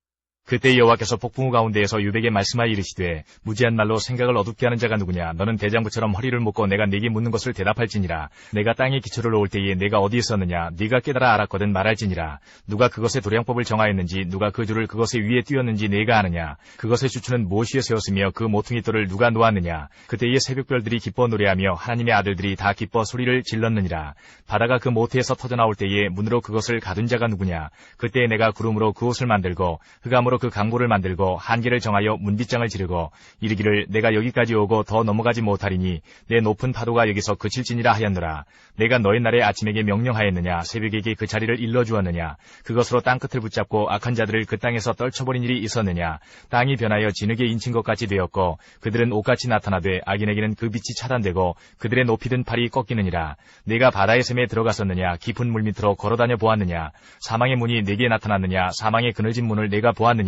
그때 여호와께서 폭풍우 가운데에서 유백에 말씀하여 이르시되 무지한 말로 생각을 어둡게 하는 자가 누구냐? 너는 대장부처럼 허리를 묶고 내가 네게 묻는 것을 대답할지니라. 내가 땅에 기초를 놓을 때에 내가 어디 있었느냐? 네가 깨달아 알았거든 말할지니라. 누가 그것의 도량법을 정하였는지 누가 그 줄을 그것의 위에 띄었는지 네가 아느냐? 그것의 주추는 무엇 위에 세웠으며 그 모퉁이 돌을 누가 놓았느냐? 그때의 새벽별들이 기뻐 노래하며 하나님의 아들들이 다 기뻐 소리를 질렀느니라. 바다가 그 모태에서 터져나올 때에 문으로 그것을 가둔 자가 누구냐? 그때에 내가 구름으로 그 옷을 만들고 흑암으로 그 강보를 만들고 한계를 정하여 문빗장을 지르고 이르기를 내가 여기까지 오고 더 넘어가지 못하리니 내 높은 파도가 여기서 그칠지니라 하였노라. 내가 너의 날에 아침에게 명령하였느냐? 새벽에게 그 자리를 일러주었느냐? 그것으로 땅끝을 붙잡고 악한 자들을 그 땅에서 떨쳐버린 일이 있었느냐? 땅이 변하여 진흙에 인친 것 같이 되었고 그들은 옷같이 나타나되 악인에게는 그 빛이 차단되고 그들의 높이 든 팔이 꺾이느니라. 내가 바다의 샘에 들어갔었느냐? 깊은 물 밑으로 걸어다녀 보았느냐? 사망의 문이 내게 나타났느냐? 사망의 그늘진 문을 내가 보았느냐?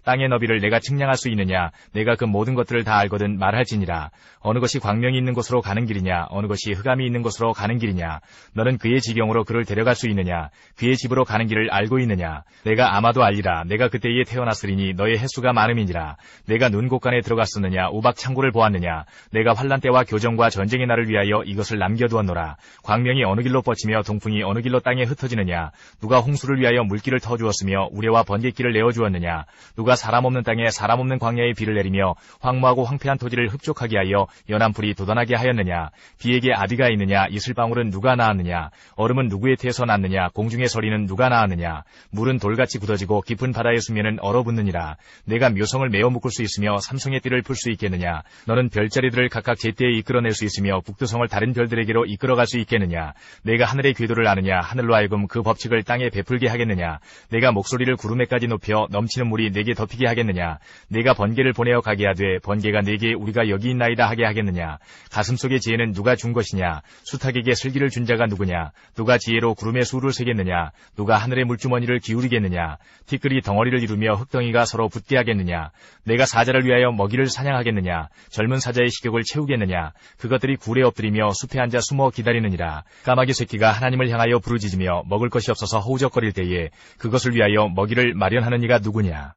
땅의 너비를 내가 측량할 수 있느냐? 내가 그 모든 것들을 다 알거든 말할지니라. 어느 것이 광명이 있는 곳으로 가는 길이냐? 어느 것이 흑암이 있는 곳으로 가는 길이냐? 너는 그의 지경으로 그를 데려갈 수 있느냐? 그의 집으로 가는 길을 알고 있느냐? 내가 아마도 알리라. 내가 그때에 태어났으리니 너의 횟수가 많음이니라. 내가 눈 곳간에 들어갔었느냐? 우박 창고를 보았느냐? 내가 환란 때와 교정과 전쟁의 날을 위하여 이것을 남겨두었노라. 광명이 어느 길로 뻗치며 동풍이 어느 길로 땅에 흩어지느냐? 누가 홍수를 위하여 물길을 터주었으며 우레와 번갯길을 내어주었느냐? 누가 사람 없는 땅에 사람 없는 광야에 비를 내리며 황무하고 황폐한 토지를 흡족하게 하여 연한 풀이 돋아나게 하였느냐? 비에게 아비가 있느냐? 이슬방울은 누가 낳았느냐? 얼음은 누구의 태에서 났느냐? 공중의 서리는 누가 낳았느냐? 물은 돌같이 굳어지고 깊은 바다의 수면은 얼어붙느니라. 내가 묘성을 메어 묶을 수 있으며 삼성의 띠를 풀 수 있겠느냐? 너는 별자리들을 각각 제때에 이끌어낼 수 있으며 북두성을 다른 별들에게로 이끌어갈 수 있겠느냐? 내가 하늘의 궤도를 아느냐? 하늘로 하여금 그 법칙을 땅에 베풀게 하겠느냐? 내가 목소리를 구름에까지 높여 넘치는 물이 내게 덮이게 하겠느냐? 내가 번개를 보내어 가게 하되 번개가 내게 우리가 여기 있나이다 하게 하겠느냐? 가슴속의 지혜는 누가 준 것이냐? 수탉에게 슬기를 준 자가 누구냐? 누가 지혜로 구름의 수를 세겠느냐? 누가 하늘의 물주머니를 기울이겠느냐? 티끌이 덩어리를 이루며 흙덩이가 서로 붙게 하겠느냐? 내가 사자를 위하여 먹이를 사냥하겠느냐? 젊은 사자의 식욕을 채우겠느냐? 그것들이 굴에 엎드리며 숲에 앉아 숨어 기다리느니라. 까마귀 새끼가 하나님을 향하여 부르짖으며 먹을 것이 없어서 허우적거릴 때에 그것을 위하여 먹이를 마련하는 이가 누구냐?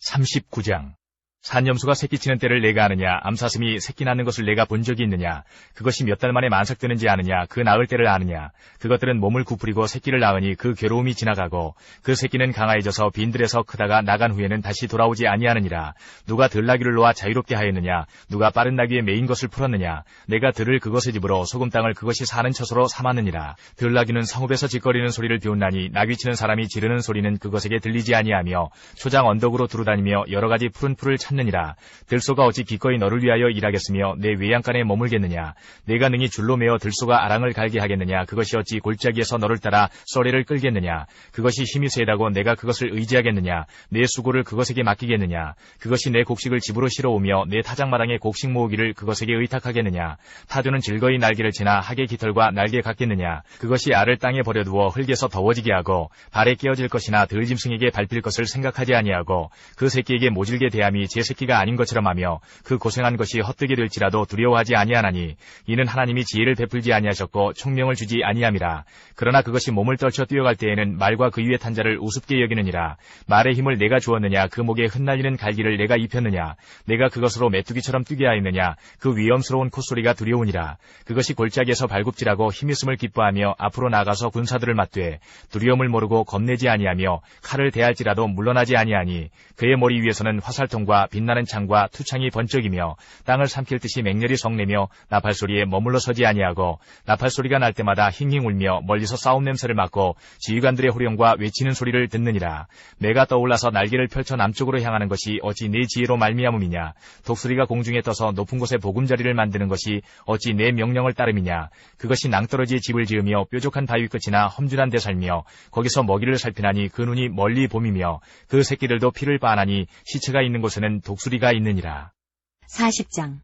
39장. 산염소가 새끼치는 때를 내가 아느냐? 암사슴이 새끼 낳는 것을 내가 본 적이 있느냐? 그것이 몇 달 만에 만삭되는지 아느냐? 그 낳을 때를 아느냐? 그것들은 몸을 구부리고 새끼를 낳으니 그 괴로움이 지나가고 그 새끼는 강화해져서 빈들에서 크다가 나간 후에는 다시 돌아오지 아니하느니라. 누가 들나귀를 놓아 자유롭게 하였느냐? 누가 빠른 나귀에 메인 것을 풀었느냐? 내가 들을 그것의 집으로 소금 땅을 그것이 사는 처소로 삼았느니라. 들나귀는 성읍에서 짓거리는 소리를 비웃나니 나귀치는 사람이 지르는 소리는 그것에게 들리지 아니하며 초장 언덕으로 두루다니며 여러 가지 푸른 풀을 찾느니라. 들소가 어찌 기꺼이 너를 위하여 일하겠으며 내 외양간에 머물겠느냐? 내가 능히 줄로 메어 들소가 아랑을 갈게 하겠느냐? 그것이 어찌 골짜기에서 너를 따라 썰매를 끌겠느냐? 그것이 힘이 세다고 내가 그것을 의지하겠느냐? 내 수고를 그것에게 맡기겠느냐? 그것이 내 곡식을 집으로 실어오며 내 타작마당에 곡식 모으기를 그것에게 의탁하겠느냐? 타조는 즐거이 날개를 치나 하계 깃털과 날개 같겠느냐? 그것이 알을 땅에 버려두어 흙에서 더워지게 하고 발에 깨어질 것이나 들짐승에게 밟힐 것을 생각하지 아니하고 그 새끼에게 모질게 대함이 제 새끼가 아닌 것처럼 하며 그 고생한 것이 헛되게 될지라도 두려워하지 아니하나니 이는 하나님이 지혜를 베풀지 아니하셨고 총명을 주지 아니함이라. 그러나 그것이 몸을 떨쳐 뛰어갈 때에는 말과 그 위에 탄 자를 우습게 여기느니라. 말의 힘을 내가 주었느냐? 그 목에 흩날리는 갈기를 내가 입혔느냐? 내가 그것으로 메뚜기처럼 뛰게 하였느냐? 그 위험스러운 콧소리가 두려우니라. 그것이 골짜기에서 발굽질하고 힘있음을 기뻐하며 앞으로 나가서 군사들을 맞되 두려움을 모르고 겁내지 아니하며 칼을 대할지라도 물러나지 아니하니 그의 머리 위에서는 화살통과 빛나는 창과 투창이 번쩍이며 땅을 삼킬 듯이 맹렬히 성내며 나팔소리에 머물러 서지 아니하고 나팔소리가 날 때마다 힝힝 울며 멀리서 싸움 냄새를 맡고 지휘관들의 호령과 외치는 소리를 듣느니라. 매가 떠올라서 날개를 펼쳐 남쪽으로 향하는 것이 어찌 내 지혜로 말미암음이냐. 독수리가 공중에 떠서 높은 곳에 보금자리를 만드는 것이 어찌 내 명령을 따름이냐. 그것이 낭떠러지에 집을 지으며 뾰족한 바위 끝이나 험준한 데 살며 거기서 먹이를 살피나니 그 눈이 멀리 봄이며 그 새끼들도 피를 빠하나니 시체가 있는 곳에는 독수리가 있느니라. 40장.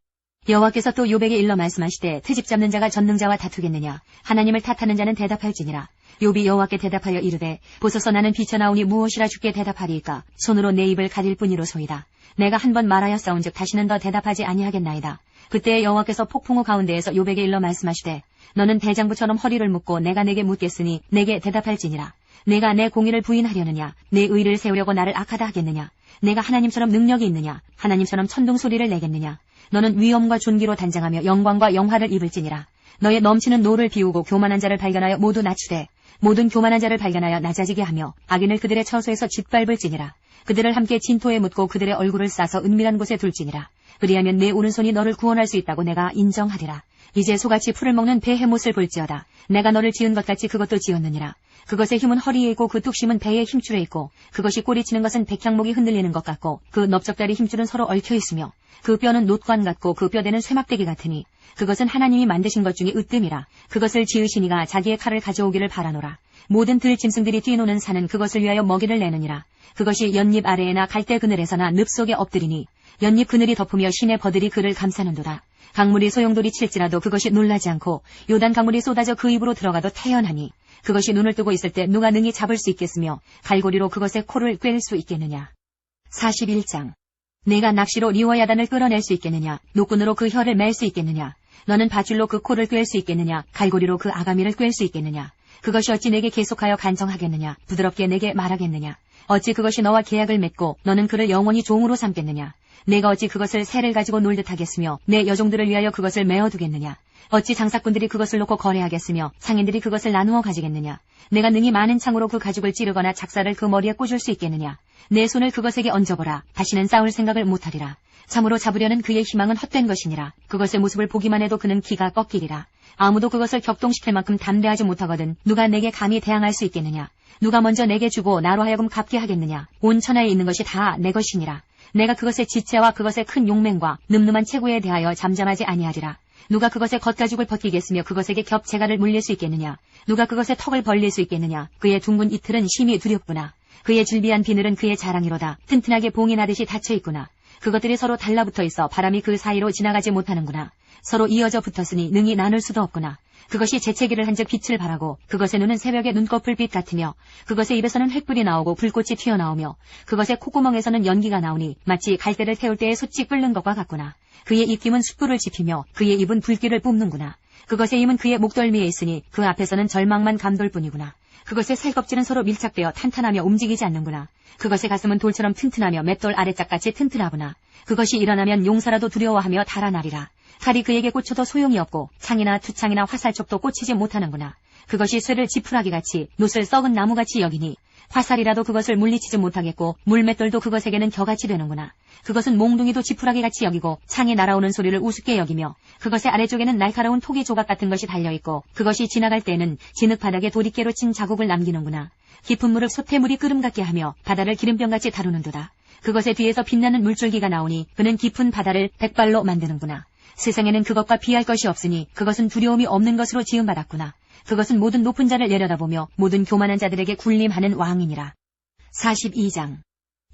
여호와께서 또 욥에게 일러 말씀하시되 트집 잡는 자가 전능자와 다투겠느냐. 하나님을 탓하는 자는 대답할지니라. 욥이 여호와께 대답하여 이르되 보소서 나는 비쳐나오니 무엇이라 주께 대답하리이까. 손으로 내 입을 가릴 뿐이로소이다. 내가 한 번 말하였사온즉 다시는 더 대답하지 아니하겠나이다. 그때에 여호와께서 폭풍우 가운데에서 욥에게 일러 말씀하시되 너는 대장부처럼 허리를 묶고 내가 내게 묻겠으니 내게 대답할지니라. 내가 내 공의를 부인하려느냐. 내 의를 세우려고 나를 악하다 하겠느냐. 내가 하나님처럼 능력이 있느냐. 하나님처럼 천둥소리를 내겠느냐. 너는 위엄과 존귀로 단장하며 영광과 영화를 입을지니라. 너의 넘치는 노를 비우고 교만한 자를 발견하여 모두 낮추되 모든 교만한 자를 발견하여 낮아지게 하며 악인을 그들의 처소에서 짓밟을지니라. 그들을 함께 진토에 묻고 그들의 얼굴을 싸서 은밀한 곳에 둘지니라. 그리하면 내 오른손이 너를 구원할 수 있다고 내가 인정하리라. 이제 소같이 풀을 먹는 베헤못을 볼지어다. 내가 너를 지은 것 같이 그것도 지었느니라. 그것의 힘은 허리에 있고 그 뚝심은 배의 힘줄에 있고 그것이 꼬리치는 것은 백향목이 흔들리는 것 같고 그 넓적다리 힘줄은 서로 얽혀 있으며 그 뼈는 놋관 같고 그 뼈대는 쇠막대기 같으니 그것은 하나님이 만드신 것 중에 으뜸이라. 그것을 지으시니가 자기의 칼을 가져오기를 바라노라. 모든 들짐승들이 뛰노는 산은 그것을 위하여 먹이를 내느니라. 그것이 연잎 아래에나 갈대 그늘에서나 늪 속에 엎드리니 연잎 그늘이 덮으며 시내 버들이 그를 감싸는도다. 강물이 소용돌이 칠지라도 그것이 놀라지 않고 요단 강물이 쏟아져 그 입으로 들어가도 태연하니 그것이 눈을 뜨고 있을 때 누가 능히 잡을 수 있겠으며 갈고리로 그것의 코를 꿰를 수 있겠느냐. 41장. 내가 낚시로 리워야단을 끌어낼 수 있겠느냐. 노끈으로 그 혀를 맬 수 있겠느냐. 너는 밧줄로 그 코를 꿰을 수 있겠느냐. 갈고리로 그 아가미를 꿰을 수 있겠느냐. 그것이 어찌 내게 계속하여 간청하겠느냐. 부드럽게 내게 말하겠느냐. 어찌 그것이 너와 계약을 맺고 너는 그를 영원히 종으로 삼겠느냐. 내가 어찌 그것을 새를 가지고 놀듯 하겠으며 내 여종들을 위하여 그것을 메어두겠느냐. 어찌 장사꾼들이 그것을 놓고 거래하겠으며 상인들이 그것을 나누어 가지겠느냐. 내가 능히 많은 창으로 그 가죽을 찌르거나 작사를 그 머리에 꽂을 수 있겠느냐. 내 손을 그것에게 얹어보라. 다시는 싸울 생각을 못하리라. 참으로 잡으려는 그의 희망은 헛된 것이니라. 그것의 모습을 보기만 해도 그는 기가 꺾이리라. 아무도 그것을 격동시킬 만큼 담대하지 못하거든 누가 내게 감히 대항할 수 있겠느냐. 누가 먼저 내게 주고 나로 하여금 갚게 하겠느냐. 온 천하에 있는 것이 다 내 것이니라. 내가 그것의 지체와 그것의 큰 용맹과 늠름한 체구에 대하여 잠잠하지 아니하리라. 누가 그것의 겉가죽을 벗기겠으며 그것에게 겹체가를 물릴 수 있겠느냐. 누가 그것의 턱을 벌릴 수 있겠느냐. 그의 둥근 이틀은 심히 두렵구나. 그의 질비한 비늘은 그의 자랑이로다. 튼튼하게 봉이 나듯이 닫혀있구나. 그것들이 서로 달라붙어 있어 바람이 그 사이로 지나가지 못하는구나. 서로 이어져 붙었으니 능히 나눌 수도 없구나. 그것이 재채기를 한즉 빛을 발하고 그것의 눈은 새벽의 눈꺼풀빛 같으며 그것의 입에서는 횃불이 나오고 불꽃이 튀어나오며 그것의 콧구멍에서는 연기가 나오니 마치 갈대를 태울 때에 솥이 끓는 것과 같구나. 그의 입김은 숯불을 지피며 그의 입은 불길을 뿜는구나. 그것의 힘은 그의 목덜미에 있으니 그 앞에서는 절망만 감돌 뿐이구나. 그것의 살껍질은 서로 밀착되어 탄탄하며 움직이지 않는구나. 그것의 가슴은 돌처럼 튼튼하며 맷돌 아래짝같이 튼튼하구나. 그것이 일어나면 용사라도 두려워하며 달아나리라. 칼이 그에게 꽂혀도 소용이 없고 창이나 투창이나 화살촉도 꽂히지 못하는구나. 그것이 쇠를 지푸라기같이 놋을 썩은 나무같이 여기니 화살이라도 그것을 물리치지 못하겠고 물맷돌도 그것에게는 겨같이 되는구나. 그것은 몽둥이도 지푸라기같이 여기고 창이 날아오는 소리를 우습게 여기며 그것의 아래쪽에는 날카로운 토기 조각 같은 것이 달려있고 그것이 지나갈 때에는 진흙바닥에 도리깨로 친 자국을 남기는구나. 깊은 물을 솥태물이 끓음 같게 하며 바다를 기름병같이 다루는도다. 그것의 뒤에서 빛나는 물줄기가 나오니 그는 깊은 바다를 백발로 만드는구나. 세상에는 그것과 비할 것이 없으니 그것은 두려움이 없는 것으로 지음받았구나. 그것은 모든 높은 자를 내려다보며 모든 교만한 자들에게 군림하는 왕이니라. 42장.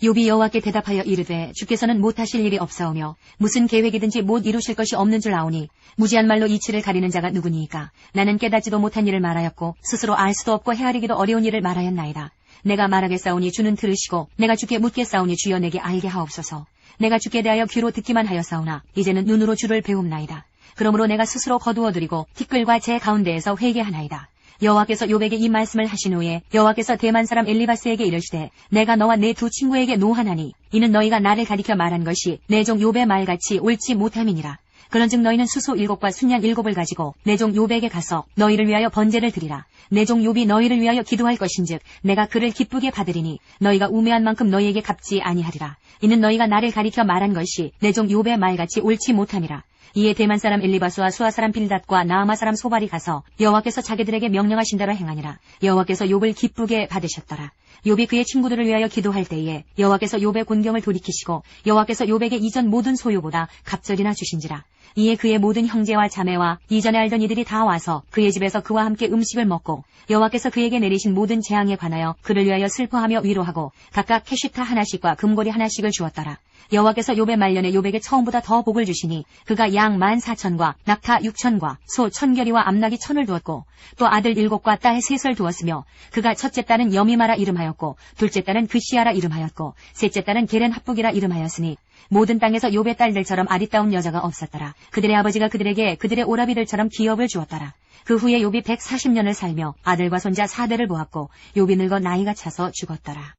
욥이 여호와께 대답하여 이르되 주께서는 못하실 일이 없사오며 무슨 계획이든지 못 이루실 것이 없는 줄 아오니 무지한 말로 이치를 가리는 자가 누구니이까. 나는 깨닫지도 못한 일을 말하였고 스스로 알 수도 없고 헤아리기도 어려운 일을 말하였나이다. 내가 말하겠사오니 주는 들으시고 내가 주께 묻겠사오니 주여 내게 알게 하옵소서. 내가 주께 대하여 귀로 듣기만 하였사오나 이제는 눈으로 주를 배웁나이다. 그러므로 내가 스스로 거두어드리고 티끌과 제 가운데에서 회개하나이다. 여호와께서 욥에게 이 말씀을 하신 후에 여호와께서 대만 사람 엘리바스에게 이르시되 내가 너와 내 두 친구에게 노하나니 이는 너희가 나를 가리켜 말한 것이 내 종 욥의 말같이 옳지 못함이니라. 그런즉 너희는 수소 7과 순양 7을 가지고 내 종 욥에게 가서 너희를 위하여 번제를 드리라. 내 종 욥이 너희를 위하여 기도할 것인즉 내가 그를 기쁘게 받으리니 너희가 우매한 만큼 너희에게 갚지 아니하리라. 이는 너희가 나를 가리켜 말한 것이 내 종 욥의 말같이 옳지 못함이라. 이에 대만 사람 엘리바스와 수아 사람 빌닷과 나아마 사람 소발이 가서 여호와께서 자기들에게 명령하신 대로 행하니라. 여호와께서 욥을 기쁘게 받으셨더라. 욥이 그의 친구들을 위하여 기도할 때에 여호와께서 욥의 곤경을 돌이키시고 여호와께서 욥에게 이전 모든 소유보다 갑절이나 주신지라. 이에 그의 모든 형제와 자매와 이전에 알던 이들이 다 와서 그의 집에서 그와 함께 음식을 먹고 여호와께서 그에게 내리신 모든 재앙에 관하여 그를 위하여 슬퍼하며 위로하고 각각 캐시타 하나씩과 금고리 하나씩을 주었더라. 여호와께서 욥의 말년에 욥에게 처음보다 더 복을 주시니 그가 양 14,000과 낙타 6,000과 소 1,000결이와 암낙이 1,000을 두었고 또 아들 7과 딸 3을 두었으며 그가 첫째 딸은 여미마라 이름하였고 둘째 딸은 그시아라 이름하였고 셋째 딸은 게렌 합북이라 이름하였으니 모든 땅에서 욥의 딸들처럼 아리따운 여자가 없었더라. 그들의 아버지가 그들에게 그들의 오라비들처럼 기업을 주었더라. 그 후에 욥이 140년을 살며 아들과 손자 4대를 보았고 욥이 늙어 나이가 차서 죽었더라.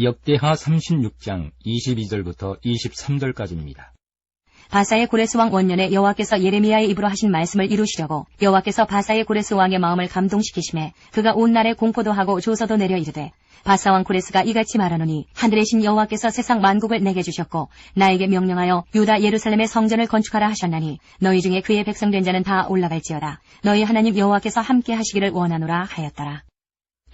역대하 36장 22절부터 23절까지입니다. 바사의 고레스 왕 원년에 여호와께서 예레미야의 입으로 하신 말씀을 이루시려고 여호와께서 바사의 고레스 왕의 마음을 감동시키심에 그가 온 날에 공포도 하고 조서도 내려 이르되 바사 왕 고레스가 이같이 말하노니 하늘의 신 여호와께서 세상 만국을 내게 주셨고 나에게 명령하여 유다 예루살렘의 성전을 건축하라 하셨나니 너희 중에 그의 백성된 자는 다 올라갈지어다. 너희 하나님 여호와께서 함께 하시기를 원하노라 하였더라.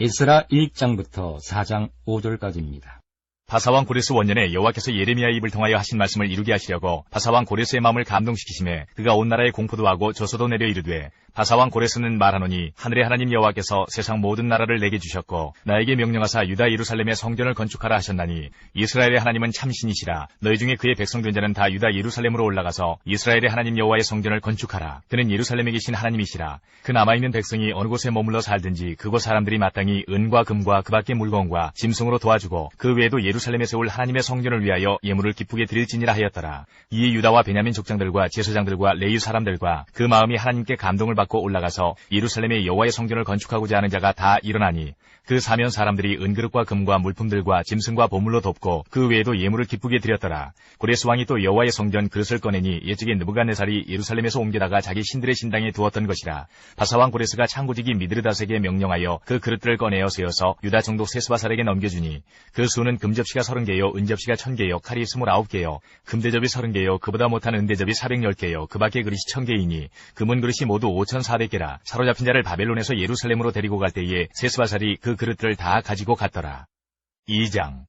에스라 1장부터 4장 5절까지입니다. 바사왕 고레스 원년에 여호와께서 예레미야의 입을 통하여 하신 말씀을 이루게 하시려고 바사왕 고레스의 마음을 감동시키심에 그가 온 나라에 공포도 하고 조서도 내려 이르되 바사왕 고레스는 말하노니 하늘의 하나님 여호와께서 세상 모든 나라를 내게 주셨고 나에게 명령하사 유다 예루살렘의 성전을 건축하라 하셨나니 이스라엘의 하나님은 참신이시라. 너희 중에 그의 백성된 자는 다 유다 예루살렘으로 올라가서 이스라엘의 하나님 여호와의 성전을 건축하라. 그는 예루살렘에 계신 하나님이시라. 그 남아있는 백성이 어느 곳에 머물러 살든지 그곳 사람들이 마땅히 은과 금과 그 밖의 물건과 짐승으로 도와주고 그 외에도 예루살렘에 세울 하나님의 성전을 위하여 예물을 기쁘게 드릴지니라 하였더라. 이에 유다와 베냐민 족장들과 제사장들과 레위 사람들과 그 마음이 하나님께 감동을 받고 올라가서 예루살렘의 여호와의 성전을 건축하고자 하는 자가 다 일어나니 그 사면 사람들이 은그릇과 금과 물품들과 짐승과 보물로 돕고 그 외에도 예물을 기쁘게 드렸더라. 고레스 왕이 또 여호와의 성전 그릇을 꺼내니 옛적에 느부갓네살이 예루살렘에서 옮겨다가 자기 신들의 신당에 두었던 것이라. 바사왕 고레스가 창고지기 미드르닷에게 명령하여 그 그릇들을 꺼내어 세워서 유다 총독 세스바살에게 넘겨주니 그 수는 금접시가 30개요 은접시가 1000개요 칼이 29개요 금대접이 30개요 그보다 못한 은대접이 410개요 그 밖의 그릇이 1000개이니 금은 그릇이 모두 5400개라. 사로잡힌 자를 바벨론에서 예루살렘으로 데리고 갈 때에 세스바살이 그 그릇들을 다 가지고 갔더라. 2장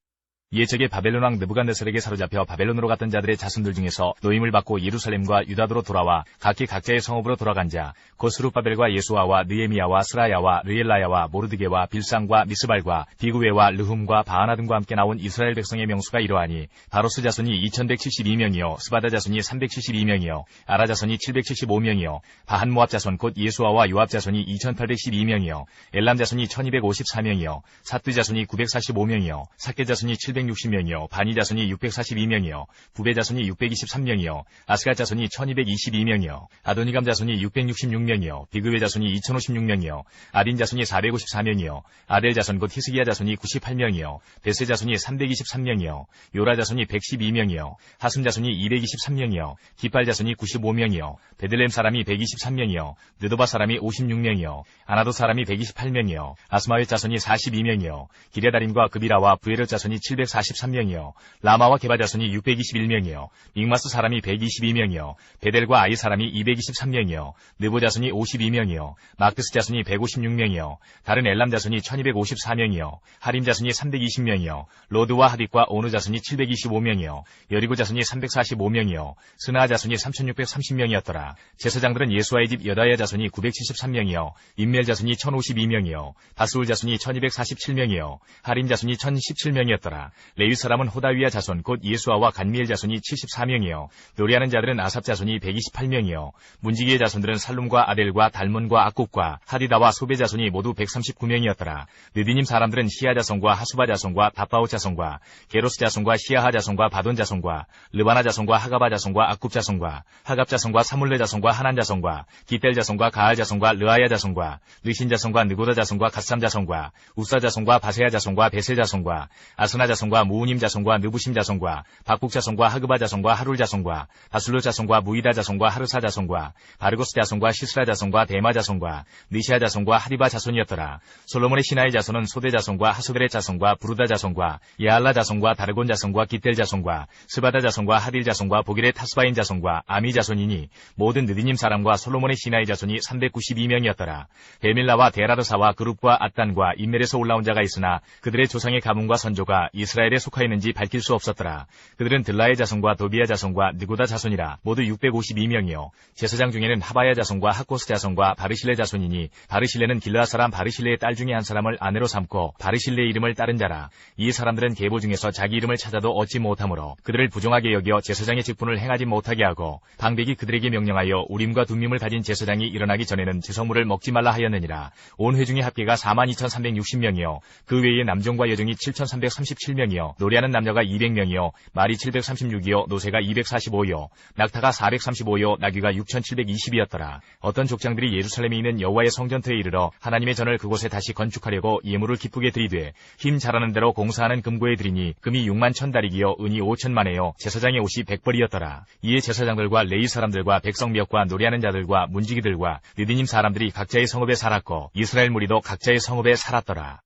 옛적에 바벨론 왕 느부갓네살에게 사로잡혀 바벨론으로 갔던 자들의 자손들 중에서 노임을 받고 예루살렘과 유다도로 돌아와 각기 각자의 성읍으로 돌아간 자, 곧 스룹바벨과 예수아와 느에미야와 스라야와 르엘라야와 모르드게와 빌상과 미스발과 비구웨와 르훔과 바하나 등과 함께 나온 이스라엘 백성의 명수가 이러하니 바로스 자손이 2172명이요 스바다 자손이 372명이요 아라 자손이 775명이요 바한 모압 자손 곧 예수아와 요압 자손이 2812명이요 엘람 자손이 1254명이요 사뚜 자손이 945명이요 사케 자손이 760명이요 바니 자손이 642명이요 부베 자손이 623명이요 아스갈 자손이 1222명이요 아도니감 자손이 666명이요 비그웨 자손이 2056명이요 아딘 자손이 454명이요 아델 자손 곧 히스기야 자손이 98명이요 베세 자손이 323명이요 요라 자손이 112명이요 하숨 자손이 223명이요 기팔 자손이 95명이요 베들렘 사람이 123명이요 느도바 사람이 56명이요 아나도 사람이 128명이요 아스마웻 자손이 42명이요 기레다림과 그비라와 부에르 자손이 743명이요 라마와 게바 자손이 621명이요 믹마스 사람이 122명이요 베델과 아이 사람이 223명이요 느보 자손이 52명이요 마크스 자손이 156명이요 다른 엘람 자손이 1254명이요 하림 자손이 320명이요 로드와 하딧과 오느 자손이 725명이요 여리고 자손이 345명이요 스나 자손이 3630명이었더라. 제사장들은 예수아의 집 여다야 자손이 973명이요 임멜 자손이 1052명이요 바스울 자손이 1247명이요 하림 자손이 1017명이었더라. 레위 사람은 호다위야 자손 곧 예수아와 간미엘 자손이 74명이요 노래하는 자들은 아삽 자손이 128명이요 문지기의 자손들은 살룸과 아델과 달몬과 악굽과 하디다와 소베 자손이 모두 139명이었더라. 느디님 사람들은 시아 자손과 하수바 자손과 바바오 자손과 게로스 자손과 시아하 자손과 바돈 자손과 르바나 자손과 하가바 자손과 악굽 자손과 하갑 자손과 사물레 자손과 하난 자손과 기델 자손과 가알 자손과 르아야 자손과 르신 자손과 느고다 자손과 갓삼 자손과 우사 자손과 바세야 자손과 베셀 자손과 아스나 자손 자손과 무우님 자손과 느부심 자손과 박북 자손과 하그바 자손과 하룰 자손과 바술로 자손과 무이다 자손과 하르사 자손과 바르고스 자손과 시스라 자손과 데마 자손과 느시아 자손과 하리바 자손이었더라. 솔로몬의 신하의 자손은 소대 자손과 하소벨의 자손과 부르다 자손과 야알라 자손과 다르곤 자손과 기텔 자손과 스바다 자손과 하딜 자손과 보길의 타스바인 자손과 아미 자손이니 모든 느디님 사람과 솔로몬의 신하의 자손이 392명이었더라. 베밀라와 데라르사와 그룹과 앗단과 인멜에서 올라온 자가 있으나 그들의 조상의 가문과 선조가 이스라엘에 속하였는지 밝힐 수 없었더라. 그들은 들라의 자손과 도비아 자손과 느고다 자손이라 모두 652명이요. 제사장 중에는 하바야 자손과 하코스 자손과 바르실레 자손이니 바르실레는 길르앗 사람 바르실레의 딸 중에 한 사람을 아내로 삼고 바르실레의 이름을 따른 자라. 이 사람들은 계보 중에서 자기 이름을 찾아도 얻지 못하므로 그들을 부정하게 여겨 제사장의 직분을 행하지 못하게 하고 방백이 그들에게 명령하여 우림과 둠밈을 가진 제사장이 일어나기 전에는 제성물을 먹지 말라 하였느니라. 온 회중의 합계가 42,360명이요. 그 외에 남종과 여종이 7,337명이요. 노래하는 남녀가 200명이요. 말이 736이요. 노새가 245요. 낙타가 435요. 나귀가 6,720이었더라. 어떤 족장들이 예루살렘에 있는 여호와의 성전터에 이르러 하나님의 전을 그곳에 다시 건축하려고 예물을 기쁘게 드리되 힘 잘하는 대로 공사하는 금고에 드리니 금이 6만 1,000다리기요. 은이 5,000만에요. 제사장의 옷이 100벌이었더라. 이에 제사장들과 레위 사람들과 백성 몇과 노래하는 자들과 문지기들과 느디님 사람들이 각자의 성읍에 살았고 이스라엘 무리도 각자의 성읍에 살았더라.